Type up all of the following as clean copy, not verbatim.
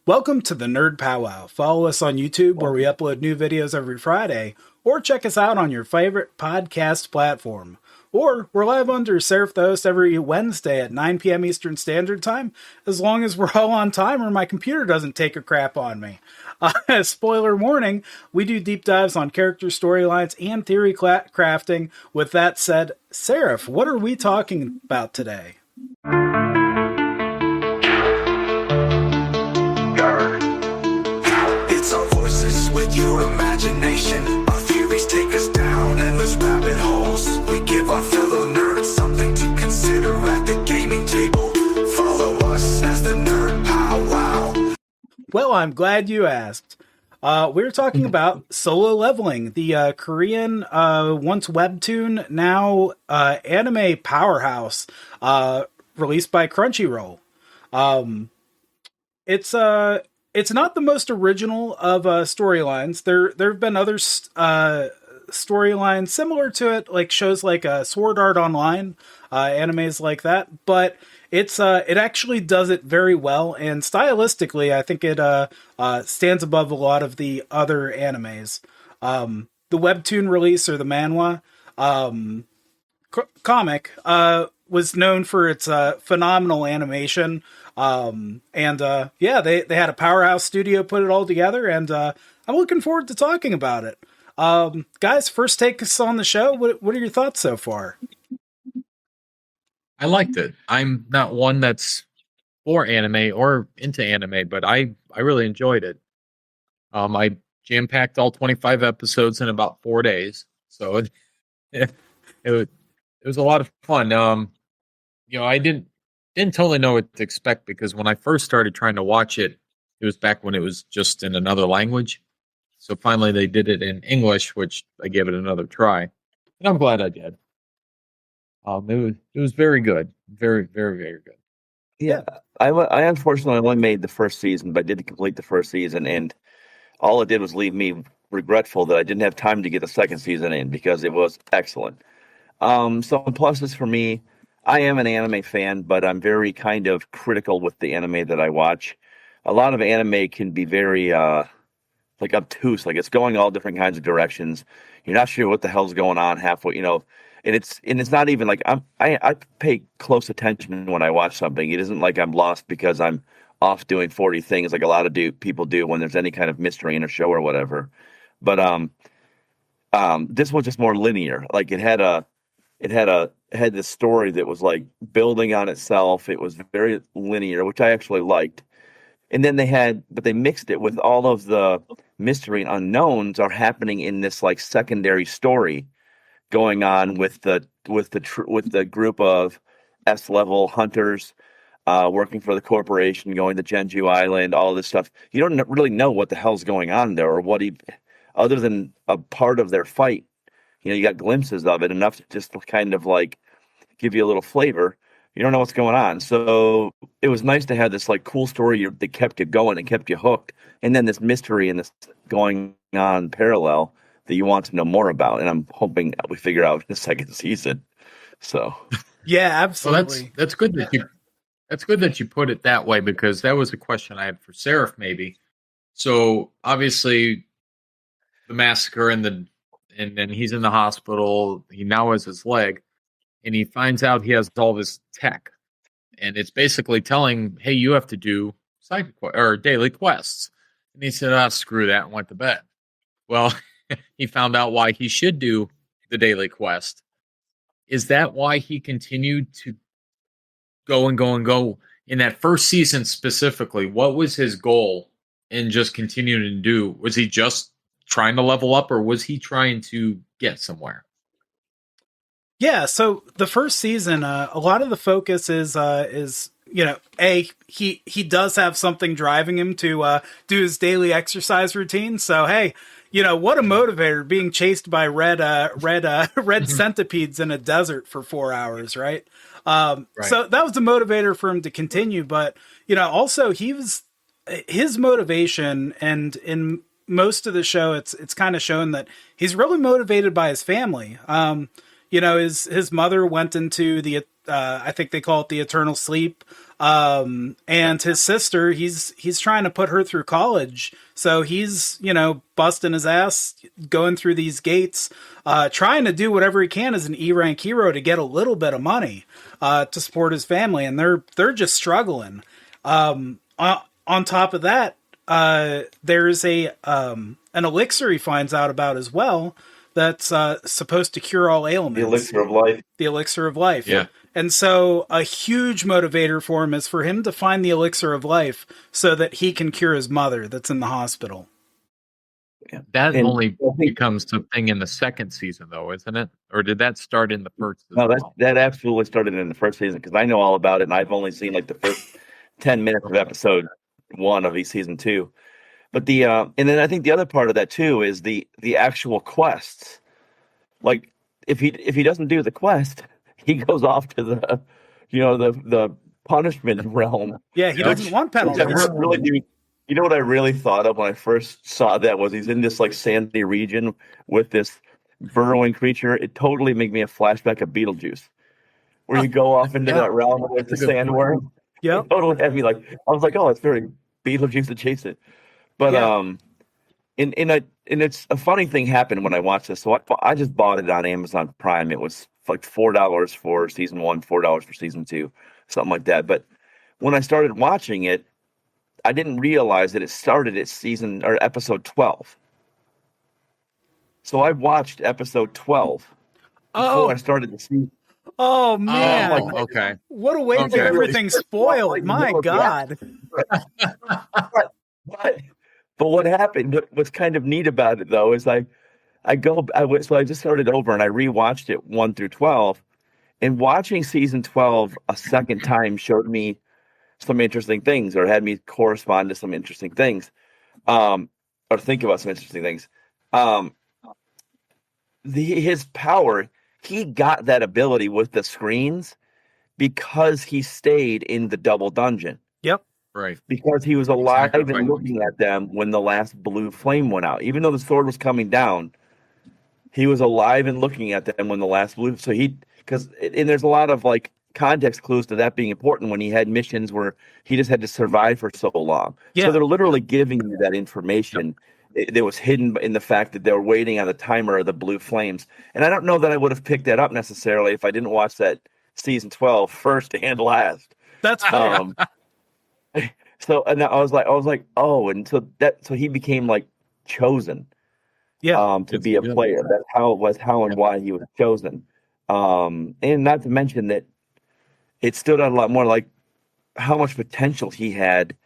Welcome to the Nerd Pow Wow. Follow us on YouTube where we upload new videos every Friday, or check us out on your favorite podcast platform. Or we're live under SeraphTheHost every Wednesday at 9 p.m. Eastern Standard Time, as long as we're all on time or my computer doesn't take a crap on me. Spoiler warning, we do deep dives on character storylines and theory crafting. With that said, Seraph, what are we talking about today? It's our voices with your imagination. Our theories take us down endless rabbit holes. We give our fellow nerds something to consider at the gaming table. Follow us as the Nerd Pow Wow. Well, I'm glad you asked. We're talking about Solo Leveling, the Korean, once webtoon, now anime powerhouse, released by Crunchyroll. It's not the most original of storylines. There have been other storylines similar to it, like shows like Sword Art Online, animes like that. But it actually does it very well, and stylistically, I think it stands above a lot of the other animes. The webtoon release, or the manhwa comic, was known for its phenomenal animation. They had a powerhouse studio put it all together, and I'm looking forward to talking about it. Guys, first take us on the show. What are your thoughts so far? I liked it. I'm not one that's for anime or into anime, but I really enjoyed it. I jam-packed all 25 episodes in about 4 days, so it was a lot of fun. I didn't totally know what to expect, because when I first started trying to watch it, it was back when it was just in another language. So finally they did it in English, which I gave it another try, and I'm glad I did. It was very good, very, very, very good. Yeah, I unfortunately only made the first season, but I did complete the first season, and all it did was leave me regretful that I didn't have time to get the second season in, because it was excellent. Some pluses for me. I am an anime fan, but I'm very kind of critical with the anime that I watch. A lot of anime can be very obtuse, like it's going all different kinds of directions. You're not sure what the hell's going on halfway, and it's not even like I pay close attention when I watch something. It isn't like I'm lost because I'm off doing 40 things like a lot of people do when there's any kind of mystery in a show or whatever. But this was just more linear. Like it had this story that was like building on itself. It was very linear, which I actually liked. And then they mixed it with all of the mystery and unknowns are happening in this like secondary story going on with the group of S-level hunters working for the corporation, going to Jeju Island, all of this stuff. You don't really know what the hell's going on there, or other than a part of their fight. You got glimpses of it, enough to just kind of like give you a little flavor. You don't know what's going on. So it was nice to have this like cool story that kept you going and kept you hooked. And then this mystery and this going on parallel that you want to know more about. And I'm hoping we figure out the second season. So Yeah, absolutely. Well, that's good that you put it that way, because that was a question I had for Seraph maybe. So obviously the massacre and then he's in the hospital. He now has his leg, and he finds out he has all this tech, and it's basically telling, "Hey, you have to do daily quests." And he said, "Screw that," and went to bed. Well, he found out why he should do the daily quest. Is that why he continued to go and go and go in that first season specifically? What was his goal in just continuing to do? Was he just trying to level up, or was he trying to get somewhere? Yeah, so the first season, a lot of the focus is he does have something driving him to do his daily exercise routine. So hey, what a motivator, being chased by red centipedes in a desert for 4 hours, right? Right. So that was the motivator for him to continue. But also his motivation, and in most of the show, it's kind of shown that he's really motivated by his family. His mother went into the I think they call it the eternal sleep, And his sister, he's trying to put her through college. So he's, busting his ass, going through these gates, trying to do whatever he can as an E-rank hero to get a little bit of money, to support his family. And they're just struggling. On top of that, there's an elixir he finds out about as well that's supposed to cure all ailments. The elixir of life. The elixir of life. Yeah. And so a huge motivator for him is for him to find the elixir of life so that he can cure his mother that's in the hospital. Yeah. That only becomes the thing in the second season, though, isn't it? Or did that start in the first? No, that absolutely started in the first season because I know all about it, and I've only seen like the first 10 minutes of episode 1 of season 2. But and then I think the other part of that too is the actual quests. Like if he doesn't do the quest, he goes off to the punishment realm. Yeah, he doesn't want penalties. You know what I really thought of when I first saw that was he's in this like sandy region with this burrowing creature. It totally made me a flashback of Beetlejuice, where you go off into that realm with the sandworm. Yeah, totally had me like I was like, oh, it's very Beetlejuice adjacent. But and it's a funny thing happened when I watched this. So I just bought it on Amazon Prime. It was like $4 for season 1, $4 for season 2, something like that. But when I started watching it, I didn't realize that it started at episode 12. So I watched episode 12 before I started the season. Oh man! Okay. What a way to get everything spoiled! My God. But what happened? What's kind of neat about it though is I just started over and I rewatched it 1 through 12, and watching season 12 a second time showed me some interesting things, or had me correspond to some interesting things, or think about some interesting things. His power, he got that ability with the screens because he stayed in the double dungeon. Yep. Right. Because he was alive and looking at them when the last blue flame went out. Even though the sword was coming down, he was alive and looking at them when the last blue. So and there's a lot of like context clues to that being important when he had missions where he just had to survive for so long. Yeah. So they're literally giving you that information. It was hidden in the fact that they were waiting on the timer of the blue flames. And I don't know that I would have picked that up necessarily if I didn't watch that season 12 first and last. That's fair. So and I was like, oh, and so he became like chosen, to be a player. That's how it was, and why he was chosen. And not to mention that it stood out a lot more like how much potential he had,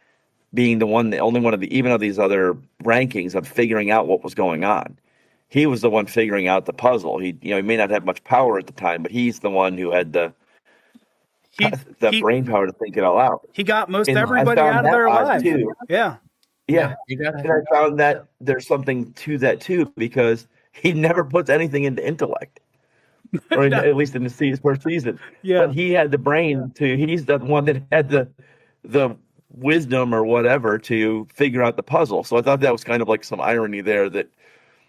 being the only one of the even of these other rankings of figuring out what was going on. He was the one figuring out the puzzle. He may not have much power at the time, but he's the one who had the brain power to think it all out. He got most everybody out of their lives. Yeah. Yeah. And I found that there's something to that too, because he never puts anything into intellect. Or at least in the first season. Yeah. But he had the brain he's the one that had the wisdom or whatever to figure out the puzzle. So I thought that was kind of like some irony there, that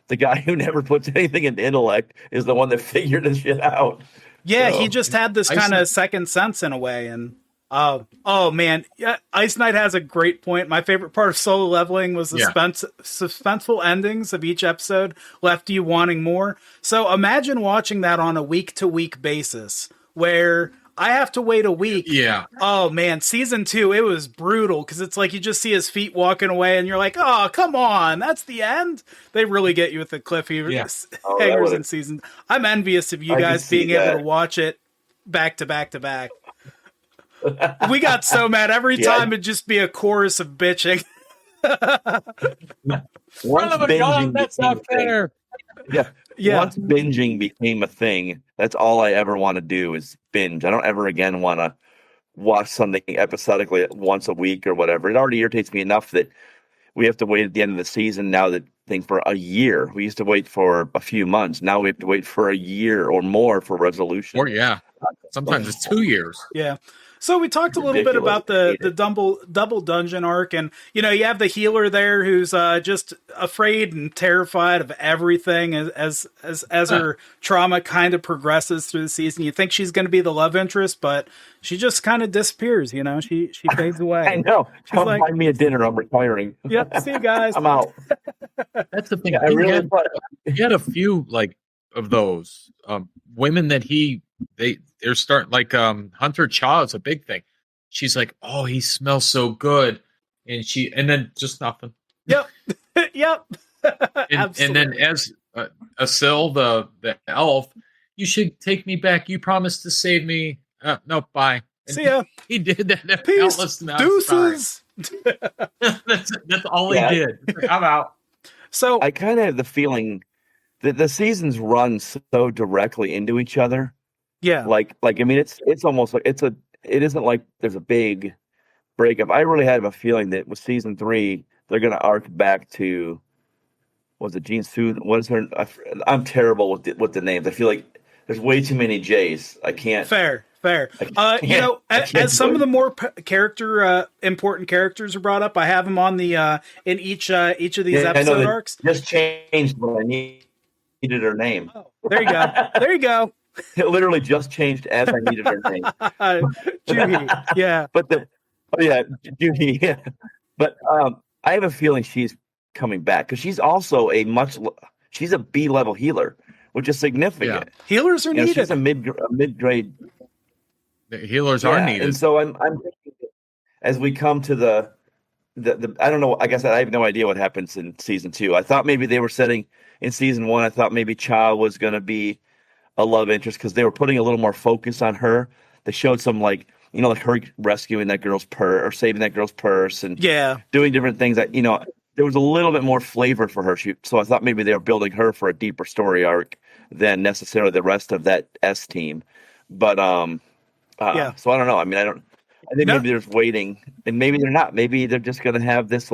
the guy who never puts anything into intellect is the one that figured this shit out. Yeah, so he just had this kind of second sense in a way. And oh man, yeah, Ice Knight has a great point. My favorite part of solo leveling was the suspenseful endings of each episode left you wanting more. So imagine watching that on a week-to-week basis where I have to wait a week. Yeah. Oh man, season 2, it was brutal because it's like you just see his feet walking away and you're like, oh, come on, that's the end. They really get you with the cliffhangers in season. I'm envious of you guys being able to watch it back to back to back. We got so mad every time it'd just be a chorus of bitching. Once binging that's not fair. Yeah. Once binging became a thing, that's all I ever want to do is binge. I don't ever again want to watch something episodically once a week or whatever. It already irritates me enough that we have to wait at the end of the season now for a year. We used to wait for a few months. Now we have to wait for a year or more for resolution. Or sometimes it's 2 years. Yeah. So we talked a little bit Ridiculous. about the double dungeon arc, and you have the healer there who's just afraid and terrified of everything as her trauma kind of progresses through the season. You think she's going to be the love interest, but she just kind of disappears. She fades away. I know. She's Come like, find me a dinner. I'm retiring. Yep. See you guys. I'm out. That's the thing. Yeah, I really. He had a few of those women that they're starting Hunter Cha is a big thing. She's like, oh, he smells so good, and then just nothing. Yep. Yep. and then as Asil, the elf, you should take me back. You promised to save me. No, bye. And see ya. He did that. Peace. Deuces. That's all he did. I'm out. So I kind of have the feeling that the seasons run so directly into each other. Yeah. I mean, it's almost like it isn't like there's a big breakup. I really had a feeling that with season 3, they're going to arc back to, was it Jin Soo? What is her? I'm terrible with the names. I feel like there's way too many J's. I can't. Fair. As some of the more important characters are brought up, I have them on the in each of these episode arcs. Just changed what I needed her name. Oh, there you go. There you go. It literally just changed as I needed her name. Juhi, yeah. But Juhi, yeah. But I have a feeling she's coming back because she's also she's a B-level healer, which is significant. Yeah. Healers are needed. She's a mid-grade. The healers are needed, and so I'm thinking as we come to the I don't know. I guess I have no idea what happens in season 2. I thought maybe they were setting in season 1. I thought maybe Cha was going to be a love interest because they were putting a little more focus on her. They showed some like her rescuing that girl's purse or saving that girl's purse and doing different things that there was a little bit more flavor for her. So I thought maybe they were building her for a deeper story arc than necessarily the rest of that S team. But so I don't know. I mean, I think maybe they're just waiting, and maybe they're not. Maybe they're just going to have this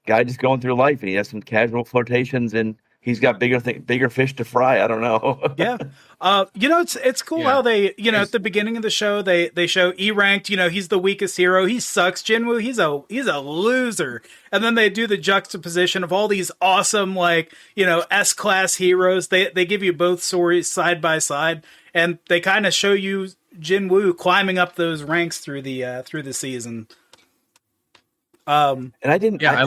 guy just going through life, and he has some casual flirtations, and he's got bigger fish to fry. I don't know. Yeah. It's cool how they, at the beginning of the show, they show E-ranked, he's the weakest hero. He sucks. Jin Woo, he's a loser. And then they do the juxtaposition of all these awesome, S-class heroes. They give you both stories side by side, and they kind of show you Jin Woo climbing up those ranks through the season. And I didn't. I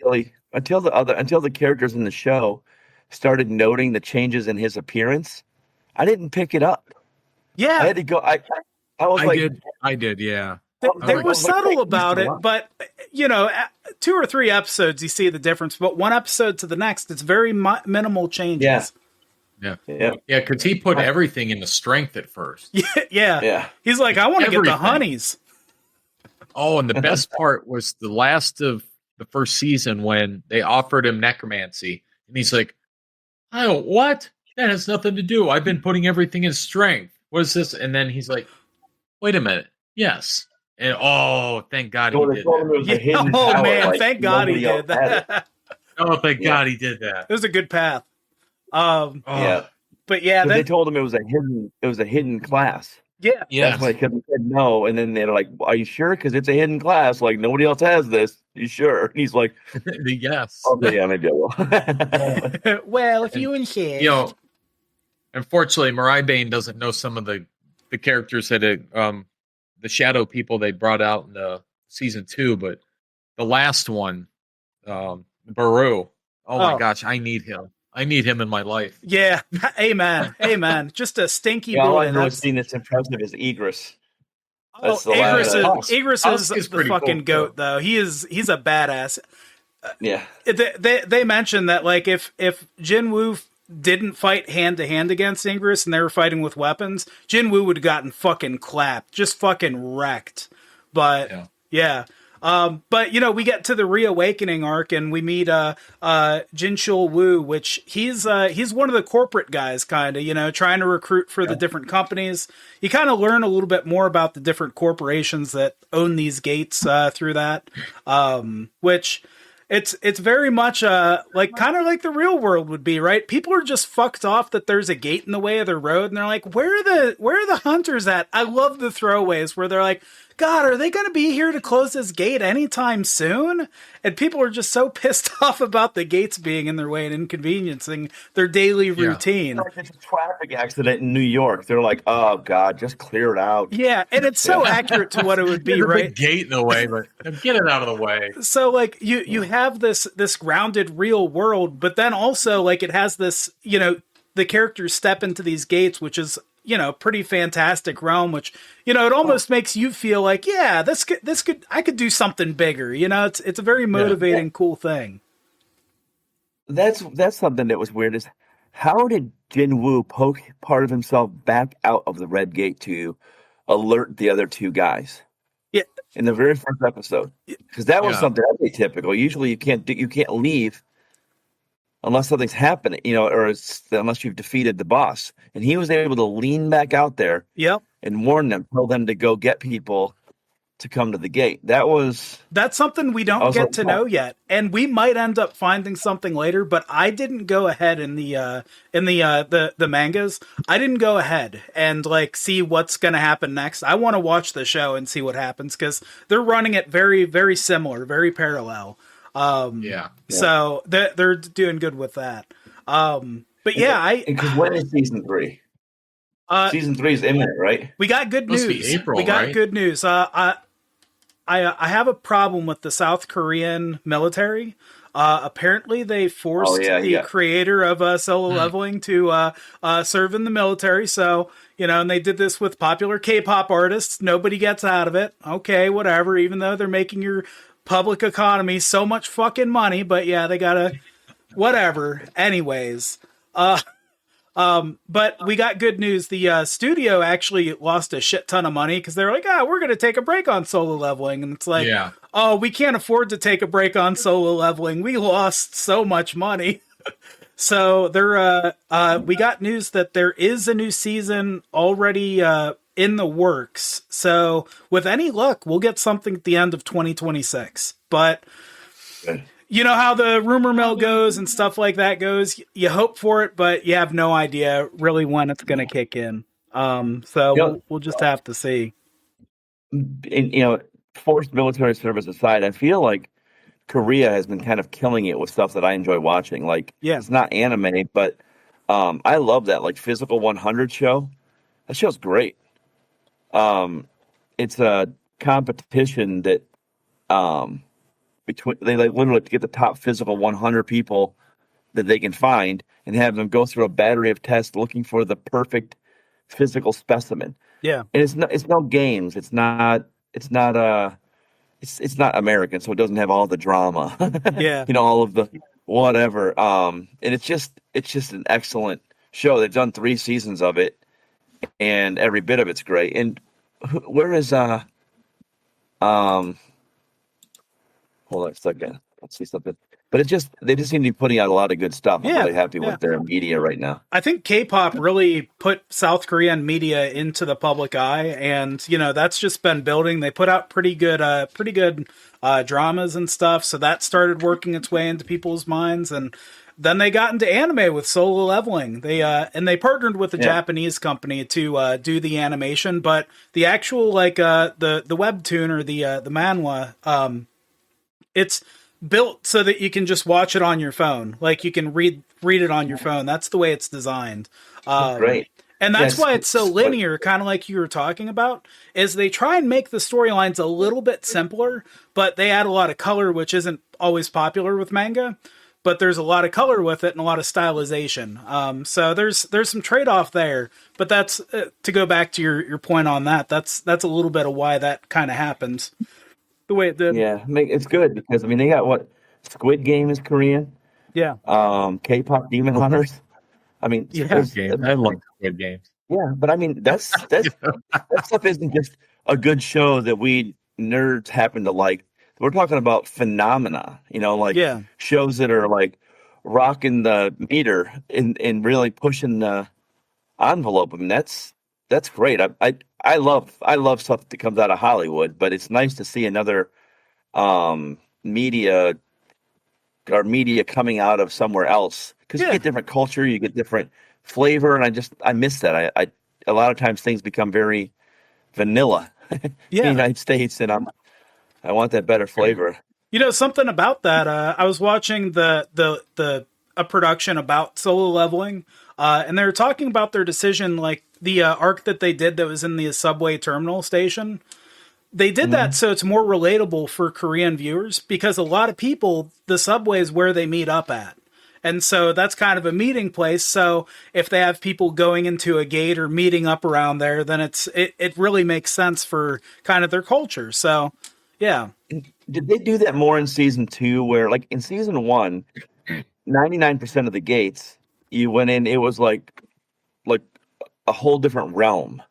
really until the characters in the show started noting the changes in his appearance. I didn't pick it up. Yeah, I had to go. I did. Yeah. They were subtle about it, but 2 or 3 episodes you see the difference. But one episode to the next, it's very minimal changes. Yeah. Because he put everything into strength at first. Yeah. He's like, I want to get the honeys. Oh, and the best part was the last of the first season when they offered him necromancy, and he's like, what? That has nothing to do. I've been putting everything in strength. What is this? And then he's like, wait a minute. Yes. And thank God he did that. Thank God he did that. Thank God he did that. It was a good path. But they told him it was a hidden class. Yeah. That's why he said no. And then they're like, are you sure? Because it's a hidden class. Like, nobody else has this. You sure? And he's like, yes. Okay, yeah, maybe I will. Well, if you insist. Unfortunately, Moiraibane doesn't know some of the characters that the shadow people they brought out in the season 2, but the last one, Baru. Oh my gosh, I need him. I need him in my life. Yeah, amen. Just a stinky boy. All I've really seen that's impressive is Igris. Igris is the fucking goat, though. He's a badass. Yeah. They mentioned that if Jin Woo didn't fight hand to hand against Igris and they were fighting with weapons, Jin Woo would have gotten fucking clapped, just fucking wrecked. But but we get to the reawakening arc and we meet Jin Woo, which he's one of the corporate guys, kind of, trying to recruit for the different companies. You kind of learn a little bit more about the different corporations that own these gates through that, which It's very much like kind of like the real world would be, right? People are just fucked off that there's a gate in the way of the road, and they're like, where are the hunters at? I love the throwaways where they're like, God, are they going to be here to close this gate anytime soon? And people are just so pissed off about the gates being in their way and inconveniencing their daily routine. Like there's a traffic accident in New York. They're like, oh, God, just clear it out. Yeah, and it's so accurate to what it would be, There's a right? big gate in the way, but get it out of the way. So like you have this grounded real world, but then also like it has this, the characters step into these gates, which is, pretty fantastic realm, which, it almost makes you feel like, yeah, I could do something bigger. It's a very motivating, cool thing. That's something that was weird is how did Jin Woo poke part of himself back out of the red gate to alert the other two guys? Yeah. In the very first episode. Because that was something atypical. Usually you can't leave unless something's happening, or unless you've defeated the boss. And he was able to lean back out there and warn them, tell them to go get people to come to the gate. That's something we don't get to know yet. And we might end up finding something later, but I didn't go ahead in the mangas. I didn't go ahead and like see what's going to happen next. I want to watch the show and see what happens because they're running it very, very similar, very parallel. So they're doing good with that. But yeah, because when is season 3? Season 3 is imminent, right? We got good news. Good news. I have a problem with the South Korean military. Apparently they forced the creator of solo leveling to serve in the military. So, and they did this with popular K-pop artists. Nobody gets out of it. Okay, whatever, even though they're making your public economy so much fucking money, but yeah, they gotta whatever. Anyways, but we got good news. The studio actually lost a shit ton of money because they're like, we're gonna take a break on solo leveling, and it's like, oh, we can't afford to take a break on solo leveling. We lost so much money. So we got news that there is a new season already in the works. So with any luck, we'll get something at the end of 2026. But you know how the rumor mill goes and stuff like that goes. You hope for it, but you have no idea really when it's going to kick in. So we'll just have to see. And, forced military service aside, I feel like Korea has been kind of killing it with stuff that I enjoy watching. Like, it's not anime, but I love that like Physical 100 show. That show's great. It's a competition that they like literally get the top Physical 100 people that they can find and have them go through a battery of tests looking for the perfect physical specimen. Yeah, and it's no games. It's not American, so it doesn't have all the drama. All of the whatever. And it's just an excellent show. They've done 3 seasons of it, and every bit of it's great. And where is hold on a second. Let's see something. But they just seem to be putting out a lot of good stuff. I'm really happy with their media right now. I think K-pop really put South Korean media into the public eye, and that's just been building. They put out pretty good dramas and stuff, so that started working its way into people's minds. And then they got into anime with Solo Leveling. They partnered with a Japanese company to do the animation, but the actual the webtoon or the manhwa, it's built so that you can just watch it on your phone. Like you can read it on your phone. That's the way it's designed. Great. And that's why it's so linear, kind of like you were talking about, is they try and make the storylines a little bit simpler, but they add a lot of color, which isn't always popular with manga, but there's a lot of color with it and a lot of stylization. So there's some trade-off there, but that's to go back to your point on that. That's a little bit of why that kind of happens the way it did. Yeah, it's good because they got Squid Game is Korean. Yeah. K-pop Demon Hunters. I love Squid Games. Yeah, but that stuff isn't just a good show that we nerds happen to like. We're talking about phenomena, shows that are like rocking the meter and really pushing the envelope. That's great. I love stuff that comes out of Hollywood, but it's nice to see another media media coming out of somewhere else, because you get different culture, you get different flavor, and I miss that. I a lot of times things become very vanilla in the United States, and I want that better flavor. You know, something about that. I was watching a production about Solo Leveling, and they were talking about their decision, like the arc that they did that was in the subway terminal station. They did that so it's more relatable for Korean viewers, because a lot of people, the subway is where they meet up at. And so that's kind of a meeting place. So if they have people going into a gate or meeting up around there, then it really makes sense for kind of their culture. So, yeah. Did they do that more in season 2, where like in season 1, 99% of the gates you went in, it was like a whole different realm.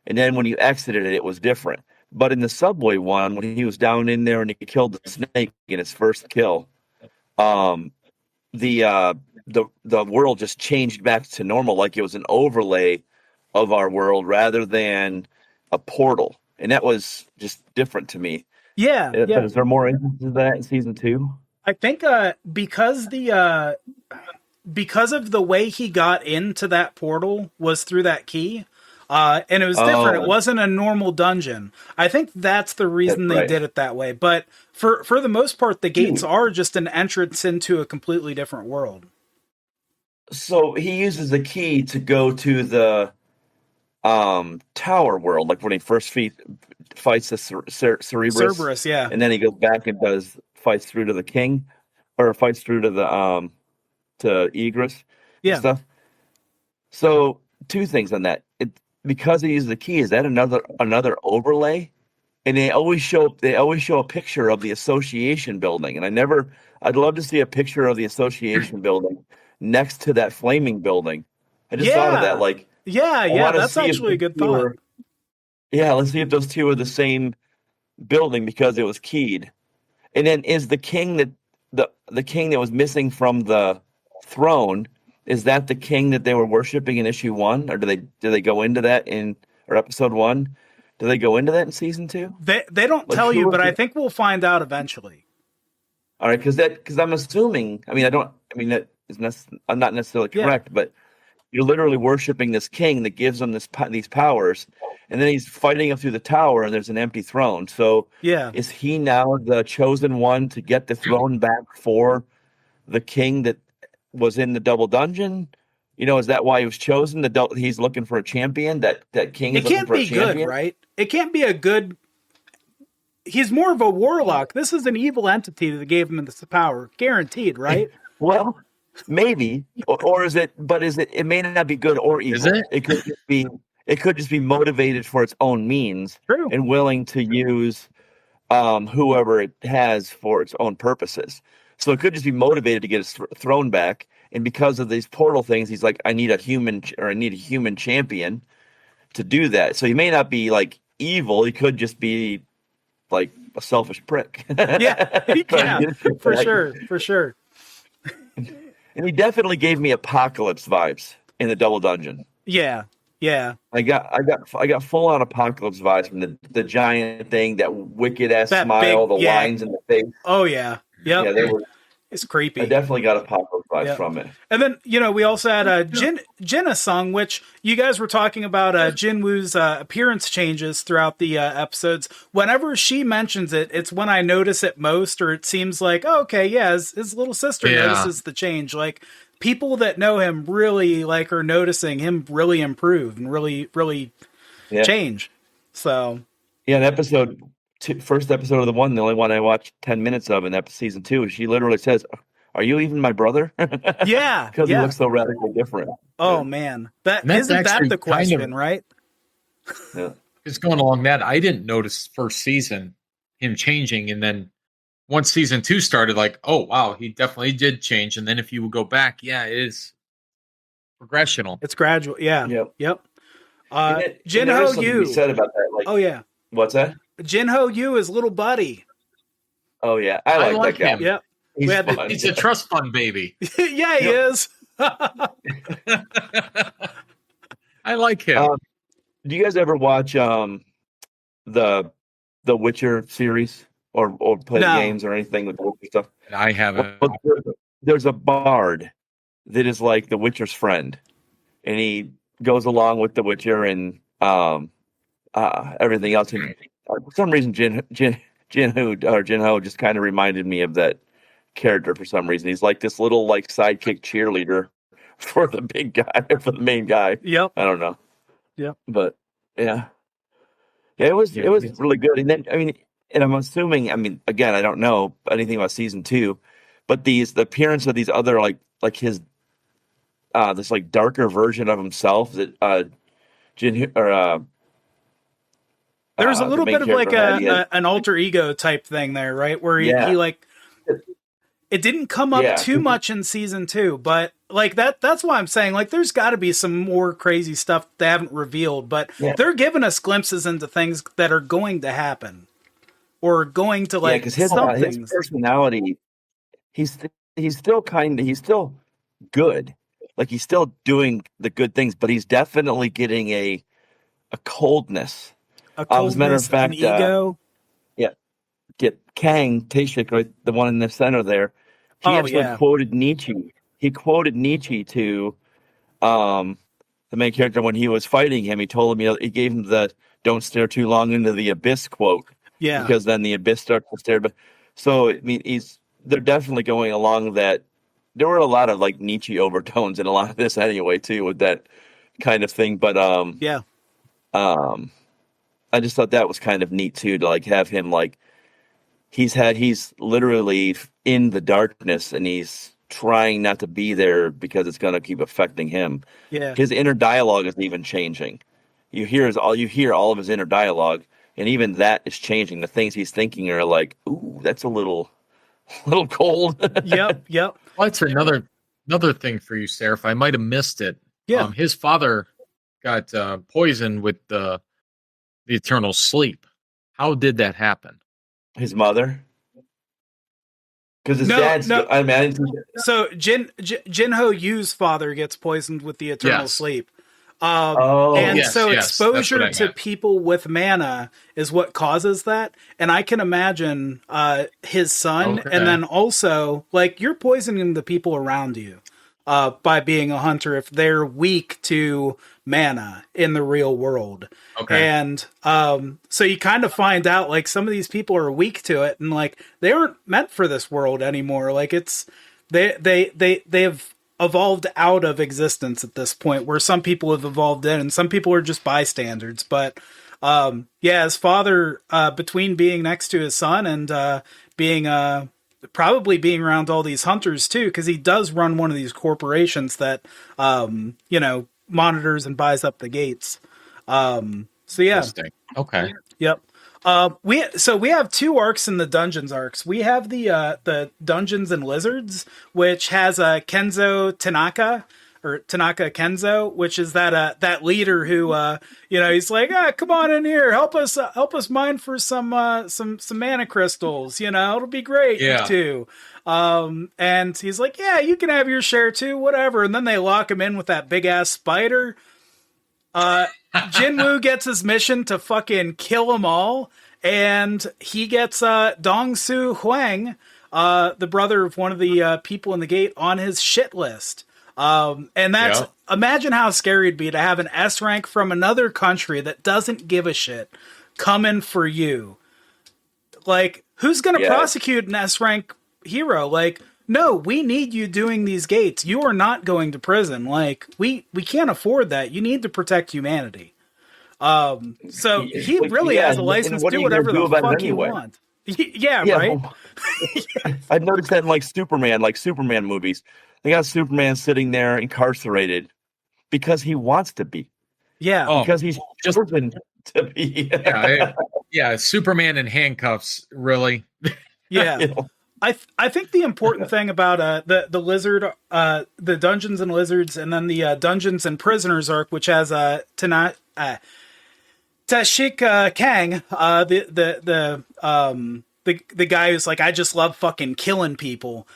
And then when you exited it, it was different. But in the subway one, when he was down in there and he killed the snake in his first kill, the world just changed back to normal, like it was an overlay of our world rather than a portal. And that was just different to me. Yeah. Is there more interest in that in season 2? I think because of the way he got into that portal was through that key. And it was different. It wasn't a normal dungeon. I think that's the reason they did it that way. But for the most part, the gates are just an entrance into a completely different world. So he uses the key to go to the tower world, like when he first fights the Cerberus, yeah. And then he goes back and fights through to the king, or fights through to the to Egress, and stuff. So 2 things on that. Because he uses the key, is that another overlay? And they always show a picture of the association building, and I'd love to see a picture of the association building next to that flaming building. I just thought of that, like, that's actually a good thought. Let's see if those 2 are the same building, because it was keyed. And then is the king the king that was missing from the throne, is that the king that they were worshiping in issue 1, or do they go into that or episode 1? Do they go into that in season 2? They don't tell you, but I think we'll find out eventually. All right, because I'm assuming. I'm not necessarily correct, but you're literally worshiping this king that gives them these powers, and then he's fighting up through the tower, and there's an empty throne. So is he now the chosen one to get the throne back for the king that was in the double dungeon? You know, is that why he was chosen? He's looking for a champion. That king is looking for a champion. It can't be good, right? It can't be a good. He's more of a warlock. This is an evil entity that gave him this power, guaranteed, right? Well, maybe, or is it? But is it? It may not be good or evil. Is it? It could just be. It could just be motivated for its own means. True. And willing to use whoever it has for its own purposes. So it could just be motivated to get his throne back. And because of these portal things, he's like, I need a human champion to do that. So he may not be like evil. He could just be like a selfish prick. For sure. And he definitely gave me Apocalypse vibes in the Double Dungeon. Yeah. I got full on Apocalypse vibes from the giant thing, that wicked ass smile, the lines in the face. Oh yeah. Yep. Yeah, they were. It's creepy. I definitely got Apocalypse vibes from it. And then, we also had Jinna song, which you guys were talking about Jin Woo's appearance changes throughout the episodes. Whenever she mentions it, it's when I notice it most, or it seems like, his little sister notices the change. Like, people that know him really are noticing him really improve and really, really change. So. Yeah, first episode of the only one I watched 10 minutes of in season 2, she literally says, "Are you even my brother?" Yeah, because he looks so radically different. Oh man, isn't that the question, right? Yeah, just going along that, I didn't notice first season him changing, and then once season 2 started, like, oh wow, he definitely did change. And then if you would go back, it is progressional. It's gradual. Yeah. Yep. Jin Ho Yu said about that. What's that? Jin Ho Yu is little buddy. Oh yeah, I like that guy. Him. Yep. He's a trust fund baby. Yeah, he is. I like him. Do you guys ever watch the Witcher series? or play the No. games or anything with the Witcher stuff? I haven't. Well, there's a bard that is like the Witcher's friend, and he goes along with the Witcher and everything else. And for some reason, Jin Ho just kind of reminded me of that character for some reason. He's like this little like sidekick cheerleader for the big guy, for the main guy. Yep. I don't know. Yep. But yeah, it was really good. And then and I'm assuming, again, I don't know anything about season 2, but the appearance of these other like his this like darker version of himself that Jin or there's a little bit of like an alter ego type thing there, right? Where he like, it didn't come up too much in season 2, but like that's why I'm saying like there's got to be some more crazy stuff they haven't revealed, but they're giving us glimpses into things that are going to happen or going to like because his personality, he's still good, like he's still doing the good things, but he's definitely getting a coldness. As a matter of fact, ego. Get Kang Taishik, right, the one in the center there. He actually quoted Nietzsche. He quoted Nietzsche to the main character when he was fighting him. He told him, he gave him the "Don't stare too long into the abyss" quote. Yeah, because then the abyss starts to stare. But so they're definitely going along that. There were a lot of like Nietzsche overtones in a lot of this anyway too, with that kind of thing. But I just thought that was kind of neat too, to like have him like he's literally in the darkness and he's trying not to be there because it's going to keep affecting him. Yeah, his inner dialogue is even changing. You hear all of his inner dialogue, and even that is changing. The things he's thinking are like, ooh, that's a little cold. Yep. Well, that's another thing for you, Seraph. I might have missed it. Yeah, his father got poisoned with the eternal sleep. How did that happen? His mother? Because his dad's... No. So Jin Ho Yu's father gets poisoned with the eternal sleep. Exposure to people with mana is what causes that. And I can imagine his son, and then also, like, you're poisoning the people around you by being a hunter if they're weak to mana in the real world. Okay. And so you kind of find out like some of these people are weak to it, and like they aren't meant for this world anymore. Like it's they've evolved out of existence at this point, where some people have evolved in and some people are just bystanders. But his father, between being next to his son and being probably being around all these hunters too, because he does run one of these corporations that monitors and buys up the gates. Okay. Yep. We have 2 arcs in the Dungeons arcs. We have the Dungeons and Lizards, which has Kenzo Tanaka, or Tanaka Kenzo, which is that leader who he's like, come on in here, help us mine for some mana crystals, it'll be great too. And he's like, yeah, you can have your share too, whatever. And then they lock him in with that big ass spider. Jin Woo gets his mission to fucking kill them all, and he gets Dong Su Huang, the brother of one of the people in the gate, on his shit list. And that's imagine how scary it'd be to have an S rank from another country that doesn't give a shit coming for you. Like, who's gonna prosecute an S rank hero? Like, no, we need you doing these gates. You are not going to prison. Like, we can't afford that. You need to protect humanity. So he really has a license to do whatever the fuck you want. Right? I've noticed that in like Superman movies. They got Superman sitting there incarcerated because he wants to be. Yeah. Because he's chosen to be. Superman in handcuffs, really. Yeah. I think the important thing about the lizard, the Dungeons and Lizards, and then the Dungeons and Prisoners arc, which has Tashik Kang, the guy who's like, I just love fucking killing people.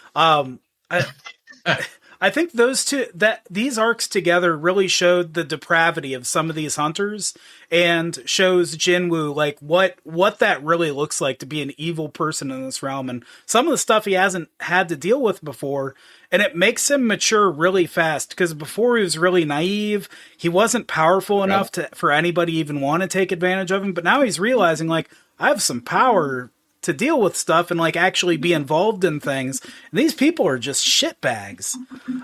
I think these arcs together really showed the depravity of some of these hunters and shows Jin Woo like what that really looks like to be an evil person in this realm and some of the stuff he hasn't had to deal with before. And it makes him mature really fast because before he was really naive. He wasn't powerful enough for anybody to even want to take advantage of him. But now he's realizing like I have some power to deal with stuff and like actually be involved in things. And these people are just shitbags.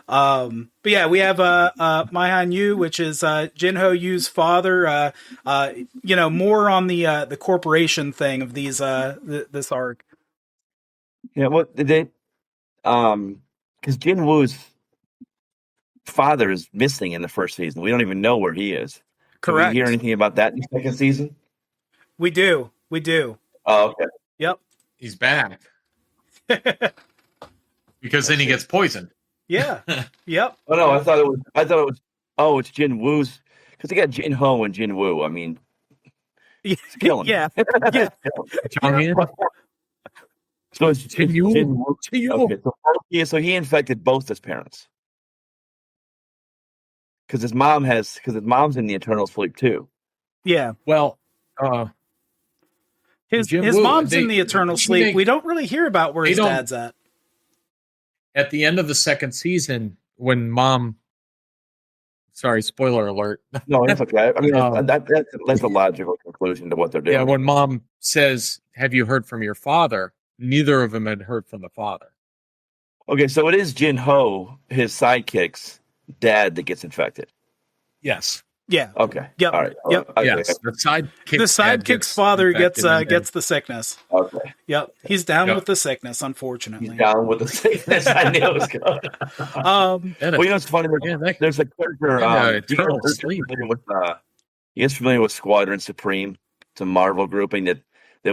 But yeah, we have Maihan Yu, which is Jin Ho Yu's father. More on the corporation thing of these this arc. Yeah, what did they? Because Jin Woo's father is missing in the first season. We don't even know where he is. Correct. Did we hear anything about that in the second season? We do. Oh, okay. Yep. He's back. Because then he gets poisoned. Yeah. Yep. Oh no, I thought it was. Oh, it's Jin Woo's because they got Jin Ho and Jin Woo. I mean, it's killing. Yeah. Yeah. So it's Jin Woo. Okay, so he infected both his parents because his mom's in the eternal sleep too. Yeah. Well, his mom's in the eternal sleep. We don't really hear about where his dad's at. At the end of the second season, when mom, sorry, spoiler alert. No, that's okay. I mean, that's a logical conclusion to what they're doing. Yeah, when mom says, "Have you heard from your father?" Neither of them had heard from the father. Okay, so it is Jin Ho, his sidekick's dad, that gets infected. Yes. Yeah. Okay. Yep. All right. Yep. Okay. Yes. The sidekick's father gets the sickness. Okay. Yep. He's down with the sickness, unfortunately. He's down with the sickness. I knew it was going. It's funny. There's a character. He is familiar with Squadron Supreme. It's a Marvel grouping that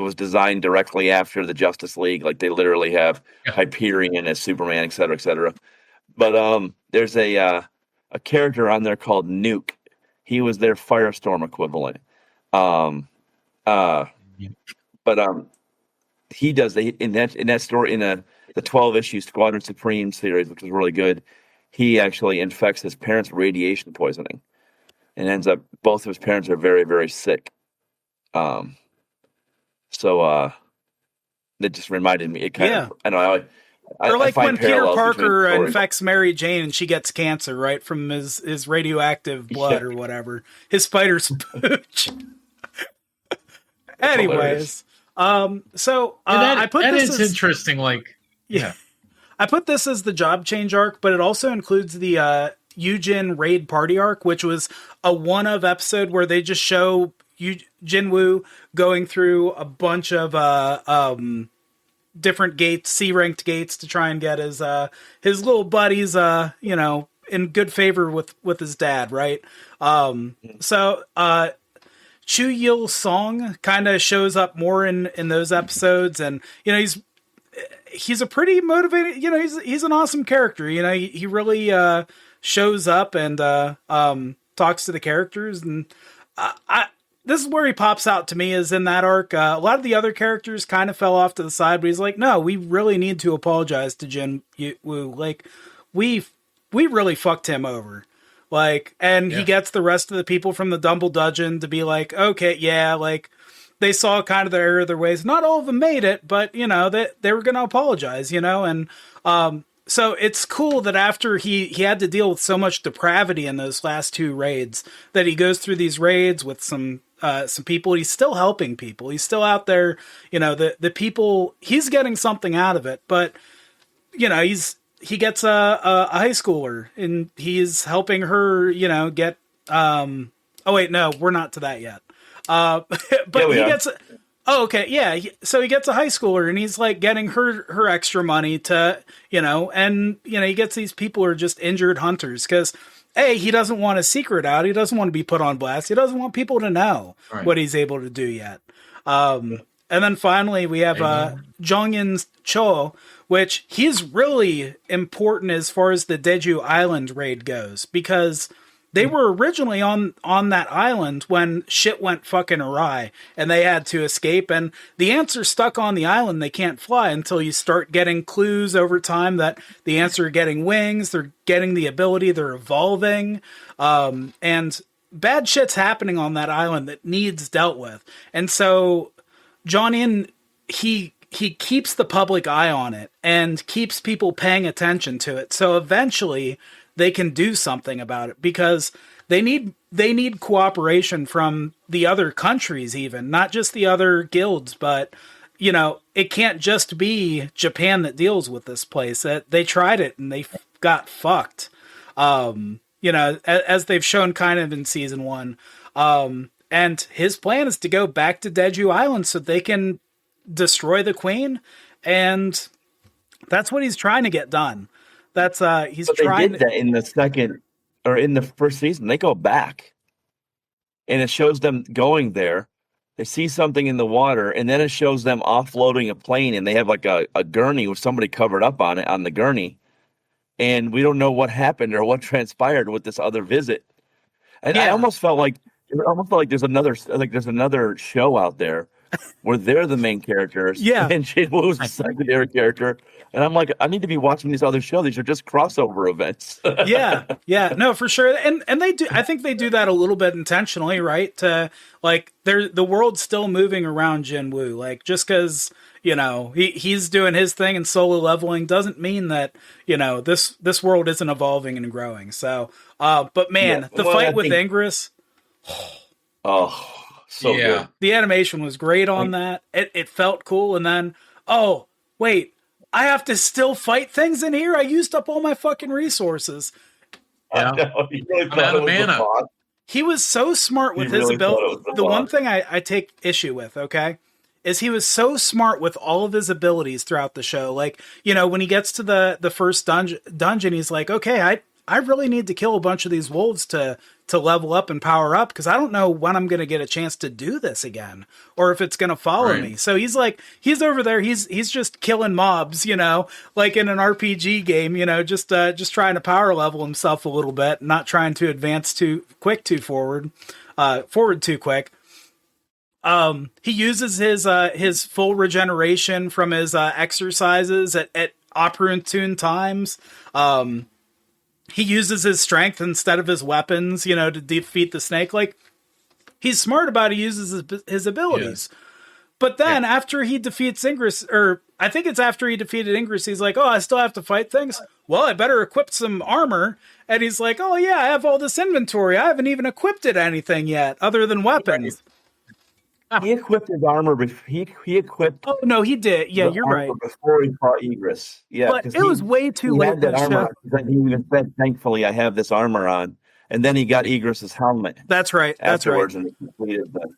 was designed directly after the Justice League. Like they literally have Hyperion as Superman, et cetera, et cetera. But there's a character on there called Nuke. He was their Firestorm equivalent. He does in that story in the 12-issue Squadron Supreme series, which is really good. He actually infects his parents with radiation poisoning, and ends up both of his parents are very, very sick. So that just reminded me. It kind of, I know. Or like when Peter Parker infects Mary Jane and she gets cancer, right, from his radioactive blood or whatever. His spider spooch. Anyways, I put this as interesting. Like, I put this as the job change arc, but it also includes the Yujin raid party arc, which was a one-of episode where they just show Jin Woo going through a bunch of different gates, C-ranked gates, to try and get his little buddies, in good favor with his dad, right? So Chu Yil's song kind of shows up more in those episodes, and he's a pretty motivated, he's an awesome character. He really shows up and talks to the characters, and this is where he pops out to me, is in that arc. A lot of the other characters kind of fell off to the side, but he's like, no, we really need to apologize to Jin Woo. Like, we really fucked him over. Like, and he gets the rest of the people from the Dumble Dungeon to be like, okay, yeah, like, they saw kind of the error of their ways. Not all of them made it, but, they were going to apologize, and so it's cool that after he had to deal with so much depravity in those last two raids, that he goes through these raids with some people. He's still helping people. He's still out there. The people, he's getting something out of it. But he gets a high schooler, and he's helping her. Get. Oh wait, no, we're not to that yet. But he gets. Oh, okay, yeah. So he gets a high schooler, and he's like getting her extra money to, and he gets these people who are just injured hunters because he doesn't want a secret out. He doesn't want to be put on blast. He doesn't want people to know what he's able to do yet. And then finally we have Jongin Cho, which he's really important as far as the Daeju Island raid goes, because they were originally on that island when shit went fucking awry and they had to escape, and the ants are stuck on the island. They can't fly until you start getting clues over time that the ants are getting wings, they're getting the ability, they're evolving, and bad shit's happening on that island that needs dealt with. And so John Ian, he keeps the public eye on it and keeps people paying attention to it. So eventually they can do something about it, because they need cooperation from the other countries, even not just the other guilds, but you know, it can't just be Japan that deals with this place. They tried it and they got fucked. You know, as they've shown kind of in season 1. And his plan is to go back to Deju Island so they can destroy the queen. And that's what he's trying to get done. That's he's but trying. They did that in the second or in the first season. They go back, and it shows them going there. They see something in the water, and then it shows them offloading a plane, and they have like a gurney with somebody covered up on it on the gurney. And we don't know what happened or what transpired with this other visit. And I almost felt like there's another show out there where they're the main characters. Yeah. And Jin Woo's the secondary character. And I'm like, I need to be watching these other shows. These are just crossover events. Yeah, no, for sure. And they do. I think they do that a little bit intentionally, right? To like, the world's still moving around Jin Woo. Like, just because, you know, he's doing his thing and solo leveling doesn't mean that, you know, this world isn't evolving and growing. So, but man, the fight with Ingress. Oh, so good. The animation was great on that. It felt cool. And then, oh, wait, I have to still fight things in here? I used up all my fucking resources. Yeah. Really I'm out of mana. He was so smart with his ability. The one thing I take issue with, okay, is he was so smart with all of his abilities throughout the show. Like, you know, when he gets to the first dungeon, he's like, okay, I really need to kill a bunch of these wolves to level up and power up, because I don't know when I'm going to get a chance to do this again, or if it's going to follow me. So he's over there, he's just killing mobs, you know, like in an RPG game, you know, just trying to power level himself a little bit, not trying to advance too forward too quick. He uses his full regeneration from his exercises at opportune times. He uses his strength instead of his weapons, you know, to defeat the snake. Like, he's smart about it. He uses his abilities. Yeah. But then after he defeats Ingress, or I think it's after he defeated Ingress, he's like, oh, I still have to fight things? Well, I better equip some armor. And he's like, oh yeah, I have all this inventory. I haven't even equipped it anything yet other than weapons. He equipped his armor. He equipped. Oh no, he did. Yeah, you're right. Before he fought Ingress. Yeah, but it was way too late. That armor. He even said, "Thankfully, I have this armor on." And then he got Ingress's helmet. That's right. Afterwards, that's right. And he completed that.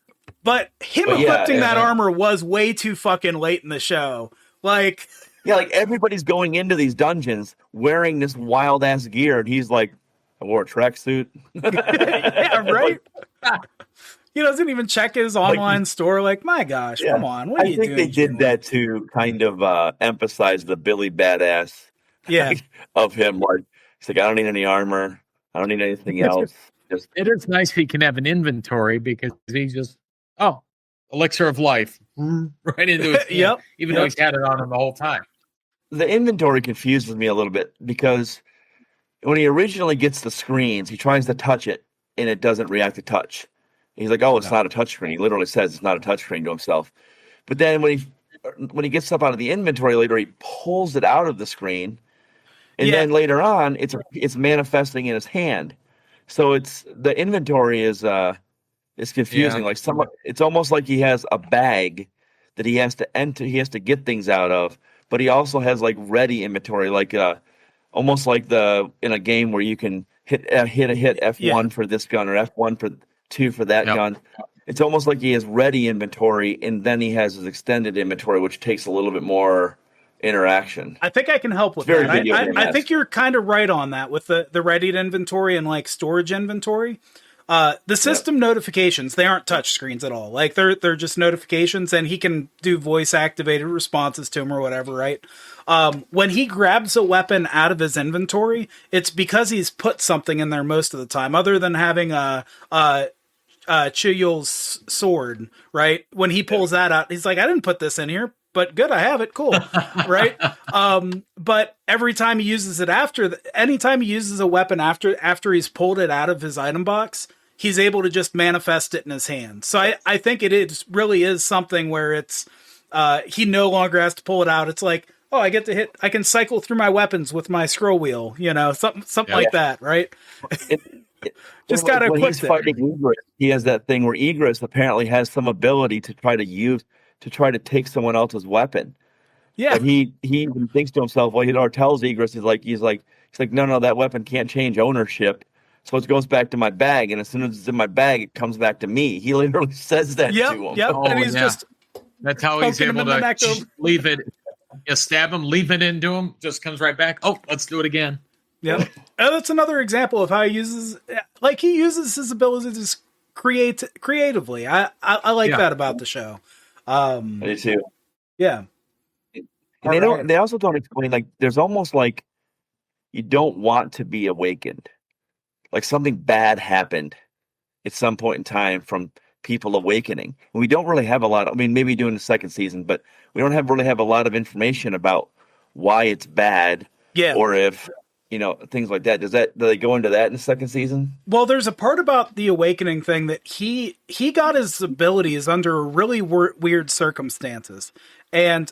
But equipping that armor was way too fucking late in the show. Like, yeah, like everybody's going into these dungeons wearing this wild ass gear, and he's like, "I wore a tracksuit." Yeah, right. He doesn't even check his online store. Like, my gosh, come on. What are you doing? I think they did that to kind of emphasize the Billy badass of him. Like, he's like, I don't need any armor. I don't need anything else. It is nice he can have an inventory, because he just, elixir of life right into his hand, even though he's had it on him the whole time. The inventory confuses me a little bit, because when he originally gets the screens, he tries to touch it and it doesn't react to touch. He's like, oh, it's not a touchscreen. He literally says it's not a touchscreen to himself. But then when he gets stuff out of the inventory later, he pulls it out of the screen, and then later on, it's manifesting in his hand. So the inventory is confusing. Yeah. Like it's almost like he has a bag that he has to enter. He has to get things out of, but he also has like ready inventory, like almost like in a game where you can hit F1 for this gun or F1 for 2 for that gun. It's almost like he has ready inventory, and then he has his extended inventory, which takes a little bit more interaction. I think I can help with that. I think you're kind of right on that with the ready inventory and like storage inventory. The system notifications, they aren't touch screens at all. Like they're just notifications, and he can do voice activated responses to them or whatever, right? When he grabs a weapon out of his inventory, it's because he's put something in there most of the time, other than having a Chuyul's sword, right? When he pulls that out, he's like, I didn't put this in here, but good, I have it. Cool. Right. But every time he uses it anytime he uses a weapon after he's pulled it out of his item box, he's able to just manifest it in his hand. So I think really is something where it's, he no longer has to pull it out. It's like, oh, I can cycle through my weapons with my scroll wheel, something like that. Right. Just got to when equip he's fighting Egress, he has that thing where Egress apparently has some ability to try to take someone else's weapon. Yeah. But he even thinks to himself, well, or tells Egress, he's like, no, that weapon can't change ownership. So it goes back to my bag, and as soon as it's in my bag, it comes back to me. He literally says that to him. Yep. Oh, and he's just that's how he's able to leave it. You stab him, leave it into him, just comes right back. Oh, let's do it again. Yeah, that's another example of how he uses his abilities creatively. I like that about the show. I do too. Yeah, and they also don't explain, like, there's almost like you don't want to be awakened, like something bad happened at some point in time from people awakening. And we don't really have a lot. Maybe doing the second season, but we don't really have a lot of information about why it's bad. Yeah, or if. Things like that. Do they go into that in the second season? Well, there's a part about the awakening thing that he got his abilities under really weird circumstances, and